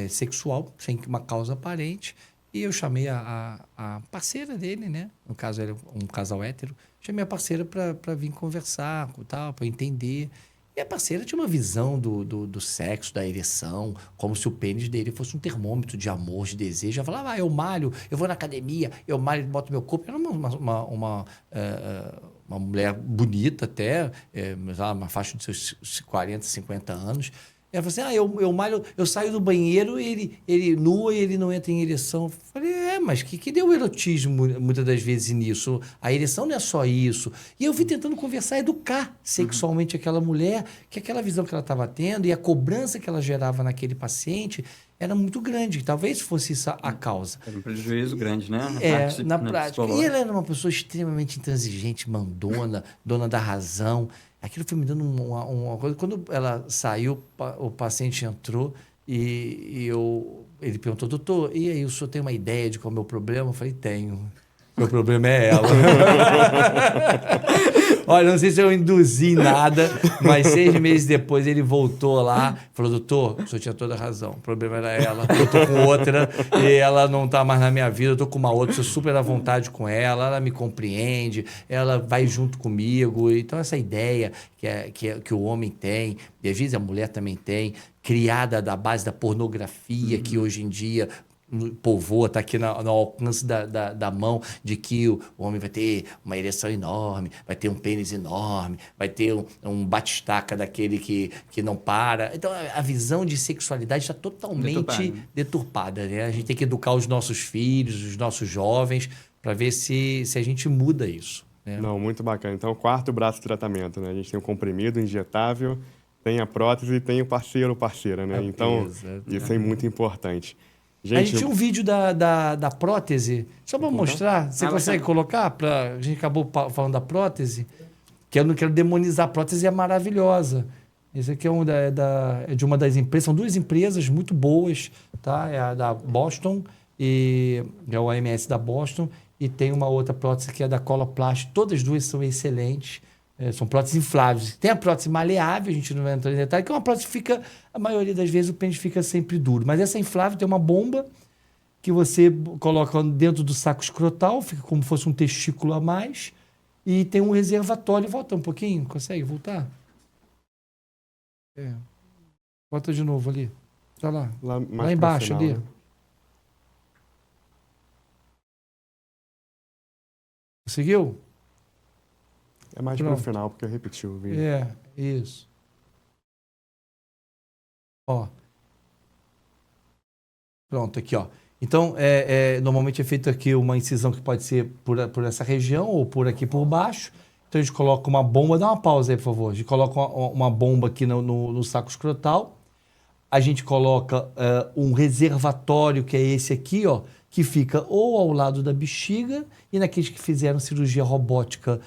sexual, sem uma causa aparente. E eu chamei a parceira dele, né? No caso, era um casal hétero. Chamei a parceira para vir conversar, para entender. E a parceira tinha uma visão do sexo, da ereção, como se o pênis dele fosse um termômetro de amor, de desejo. Ela falava, eu malho, eu vou na academia, eu malho, boto meu corpo. Era uma uma mulher bonita até, uma faixa de seus 40, 50 anos. Ela falou assim, eu malho, eu saio do banheiro, ele nua e ele não entra em ereção. Eu falei, mas que deu o erotismo muitas das vezes nisso? A ereção não é só isso. E eu vim tentando conversar, educar sexualmente aquela mulher, que aquela visão que ela estava tendo e a cobrança que ela gerava naquele paciente era muito grande. Talvez fosse isso a causa. Era um prejuízo grande, né? Na prática. E ela era uma pessoa extremamente intransigente, mandona, dona da razão. Aquilo foi me dando uma coisa. Quando ela saiu, o paciente entrou e ele perguntou, doutor, e aí, o senhor tem uma ideia de qual é o meu problema? Eu falei, tenho. Meu problema é ela. Olha, não sei se eu induzi nada, mas 6 meses depois ele voltou lá, falou, doutor, o senhor tinha toda a razão, o problema era ela, eu tô com outra e ela não tá mais na minha vida, eu tô com uma outra, sou super à vontade com ela me compreende, ela vai junto comigo. Então essa ideia que o homem tem, e às vezes a mulher também tem, criada da base da pornografia, que hoje em dia povoa, está aqui no alcance da mão, de que o homem vai ter uma ereção enorme, vai ter um pênis enorme, vai ter um batistaca daquele que não para. Então, a visão de sexualidade está totalmente deturpada, né? A gente tem que educar os nossos filhos, os nossos jovens, para ver se a gente muda isso, né? Não, muito bacana. Então, o quarto braço de tratamento, né? A gente tem o comprimido injetável, tem a prótese e tem o parceiro ou parceira, né? Então, isso é muito importante. Gente, a gente tinha um vídeo da prótese, só para mostrar. Você consegue colocar? A gente acabou falando da prótese, que eu não quero demonizar. A prótese é maravilhosa. Esse aqui é de uma das empresas, são 2 empresas muito boas, tá? É a da Boston, e é o AMS da Boston, e tem uma outra prótese que é da Coloplast. Todas as 2 são excelentes. São próteses infláveis. Tem a prótese maleável, a gente não vai entrar em detalhe, que é uma prótese que fica, a maioria das vezes o pênis fica sempre duro. Mas essa inflável tem uma bomba que você coloca dentro do saco escrotal, fica como se fosse um testículo a mais, e tem um reservatório. Volta um pouquinho, consegue voltar? Volta de novo ali. Tá lá. Lá embaixo ali. Né? Conseguiu? É mais para o final, porque eu repeti o vídeo. Isso. Ó. Pronto, aqui, ó. Então, normalmente é feito aqui uma incisão que pode ser por essa região ou por aqui por baixo. Então, a gente coloca uma bomba. Dá uma pausa aí, por favor. A gente coloca uma bomba aqui no saco escrotal. A gente coloca um reservatório, que é esse aqui, ó, que fica ou ao lado da bexiga, e naqueles que fizeram cirurgia robótica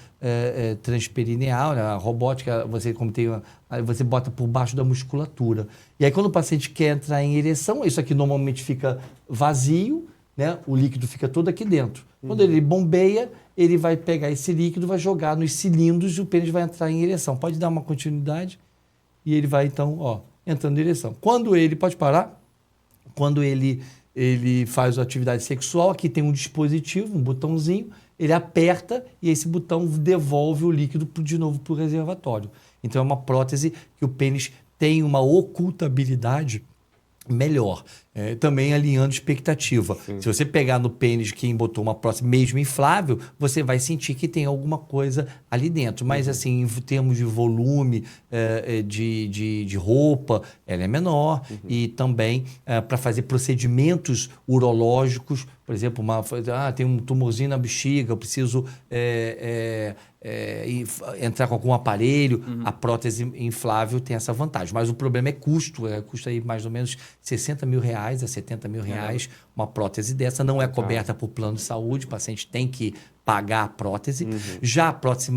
transperineal, né? A robótica, você bota por baixo da musculatura. E aí, quando o paciente quer entrar em ereção, isso aqui normalmente fica vazio, né? O líquido fica todo aqui dentro. Quando ele bombeia, ele vai pegar esse líquido, vai jogar nos cilindros e o pênis vai entrar em ereção. Pode dar uma continuidade e ele vai, então, ó, entrando em ereção. Quando ele, pode parar, quando ele faz a atividade sexual, aqui tem um dispositivo, um botãozinho, ele aperta e esse botão devolve o líquido de novo para o reservatório. Então é uma prótese que o pênis tem uma ocultabilidade melhor, também alinhando expectativa. Sim. Se você pegar no pênis quem botou uma prótese mesmo inflável, você vai sentir que tem alguma coisa ali dentro. Mas assim, em termos de volume, de roupa, ela é menor. E também para fazer procedimentos urológicos, por exemplo, tem um tumorzinho na bexiga, eu preciso entrar com algum aparelho, a prótese inflável tem essa vantagem. Mas o problema é custo, custa aí mais ou menos R$60 mil a R$70 mil. Uma prótese dessa não é coberta por plano de saúde, o paciente tem que pagar a prótese. Já a prótese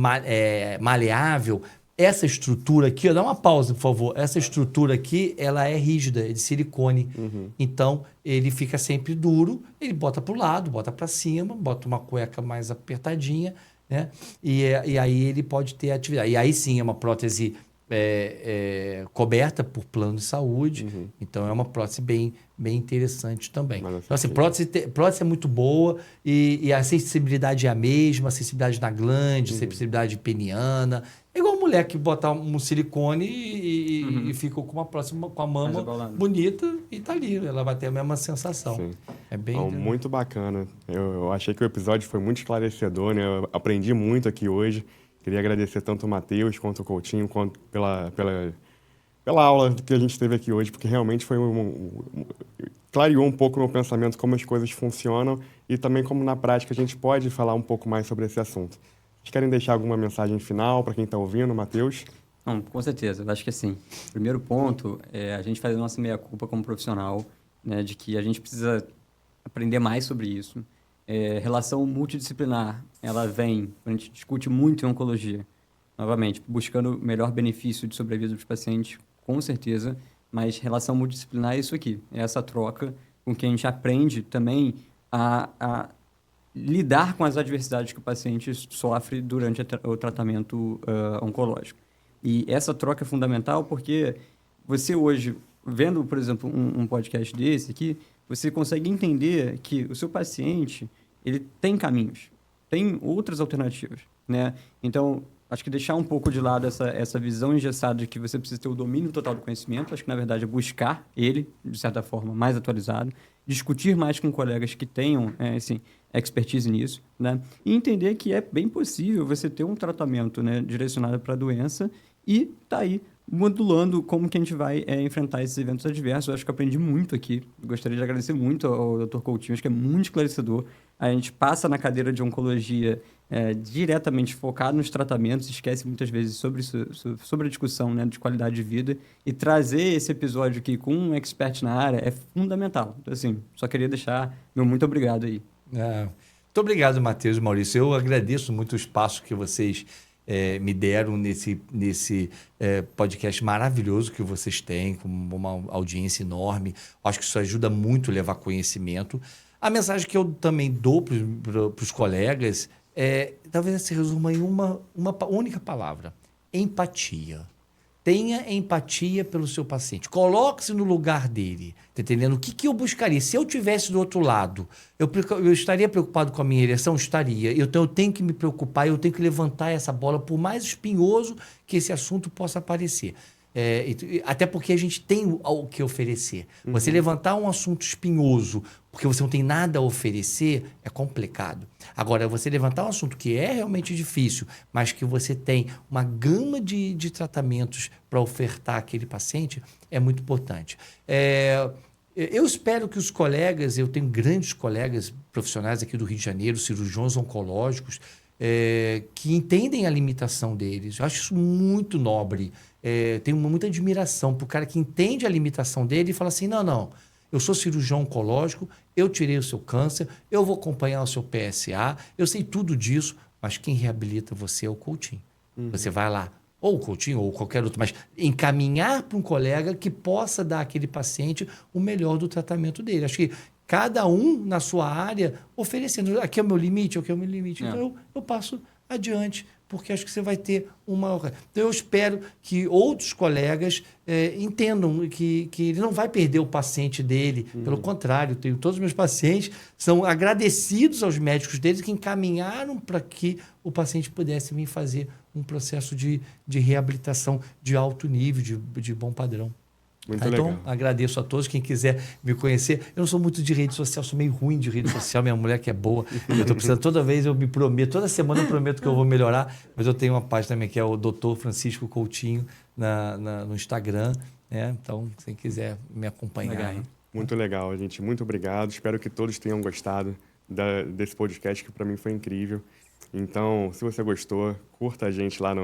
maleável, essa estrutura aqui, ó, dá uma pausa, por favor. Essa estrutura aqui, ela é rígida, é de silicone. Então, ele fica sempre duro, ele bota para o lado, bota para cima, bota uma cueca mais apertadinha, né? E aí ele pode ter atividade. E aí sim, é uma prótese coberta por plano de saúde. Então, é uma prótese bem interessante também. Então, assim, prótese é muito boa e a sensibilidade é a mesma, a sensibilidade na glande, a sensibilidade peniana. É igual a mulher que bota um silicone e fica com uma prótese com a mama bonita e tá ali. Ela vai ter a mesma sensação. Sim. É bem... muito bacana. Eu achei que o episódio foi muito esclarecedor, né? Eu aprendi muito aqui hoje. Queria agradecer tanto o Matheus quanto o Coutinho, quanto pela aula que a gente teve aqui hoje, porque realmente foi clareou um pouco o meu pensamento como as coisas funcionam e também como na prática a gente pode falar um pouco mais sobre esse assunto. Vocês querem deixar alguma mensagem final para quem está ouvindo, Matheus? Não, com certeza, eu acho que assim, primeiro ponto é a gente fazer a nossa meia-culpa como profissional, né, de que a gente precisa aprender mais sobre isso. Relação multidisciplinar, ela vem, a gente discute muito em oncologia, novamente, buscando o melhor benefício de sobrevida dos pacientes, com certeza, mas relação multidisciplinar é isso aqui, é essa troca com que a gente aprende também a lidar com as adversidades que o paciente sofre durante o tratamento oncológico. E essa troca é fundamental porque você hoje, vendo, por exemplo, um podcast desse aqui, você consegue entender que o seu paciente, ele tem caminhos, tem outras alternativas, né? Então, acho que deixar um pouco de lado essa visão engessada de que você precisa ter o domínio total do conhecimento, acho que, na verdade, é buscar ele, de certa forma, mais atualizado, discutir mais com colegas que tenham, assim, expertise nisso, né? E entender que é bem possível você ter um tratamento, né, direcionado para a doença e tá aí modulando como que a gente vai enfrentar esses eventos adversos. Eu acho que eu aprendi muito aqui. Gostaria de agradecer muito ao Dr. Coutinho, acho que é muito esclarecedor. A gente passa na cadeira de oncologia diretamente focado nos tratamentos, esquece muitas vezes sobre a discussão, né, de qualidade de vida, e trazer esse episódio aqui com um expert na área é fundamental. Então, assim, só queria deixar meu muito obrigado aí. Muito obrigado, Matheus e Maurício. Eu agradeço muito o espaço que vocês me deram nesse podcast maravilhoso que vocês têm, com uma audiência enorme. Acho que isso ajuda muito a levar conhecimento. A mensagem que eu também dou para os colegas talvez se resuma em uma única palavra: empatia. Tenha empatia pelo seu paciente. Coloque-se no lugar dele. Tá entendendo? O que eu buscaria? Se eu tivesse do outro lado, eu estaria preocupado com a minha ereção? Estaria. Então eu tenho que me preocupar, eu tenho que levantar essa bola, por mais espinhoso que esse assunto possa parecer. Até porque a gente tem o que oferecer. Você levantar um assunto espinhoso porque você não tem nada a oferecer é complicado. Agora, você levantar um assunto que é realmente difícil, mas que você tem uma gama de tratamentos para ofertar àquele paciente, é muito importante. Eu espero que os colegas, eu tenho grandes colegas profissionais aqui do Rio de Janeiro, cirurgiões oncológicos, que entendem a limitação deles. Eu acho isso muito nobre. Tenho muita admiração por cara que entende a limitação dele e fala assim, não, eu sou cirurgião oncológico, eu tirei o seu câncer, eu vou acompanhar o seu PSA, eu sei tudo disso, mas quem reabilita você é o Coutinho. Você vai lá, ou o Coutinho, ou qualquer outro, mas encaminhar para um colega que possa dar àquele paciente o melhor do tratamento dele. Acho que cada um na sua área oferecendo, aqui é o meu limite, aqui é o meu limite. Então eu passo adiante, porque acho que você vai ter uma... Então eu espero que outros colegas entendam que ele não vai perder o paciente dele. Pelo contrário, todos os meus pacientes são agradecidos aos médicos deles que encaminharam para que o paciente pudesse vir fazer um processo de reabilitação de alto nível, de bom padrão. Muito legal. Então, agradeço a todos. Quem quiser me conhecer, eu não sou muito de rede social, sou meio ruim de rede social. Minha mulher que é boa. Eu estou precisando, toda vez eu me prometo, toda semana eu prometo que eu vou melhorar, mas eu tenho uma página também que é o Dr. Francisco Coutinho no Instagram. Então, quem quiser me acompanhar. Legal. Muito legal, gente. Muito obrigado. Espero que todos tenham gostado desse podcast, que para mim foi incrível. Então, se você gostou, curta a gente lá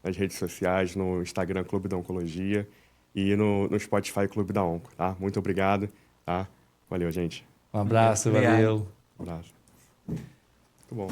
nas redes sociais, no Instagram Clube da Oncologia e no Spotify Clube da Onco, tá? Muito obrigado, tá? Valeu, gente. Um abraço, valeu. Um abraço. Muito bom.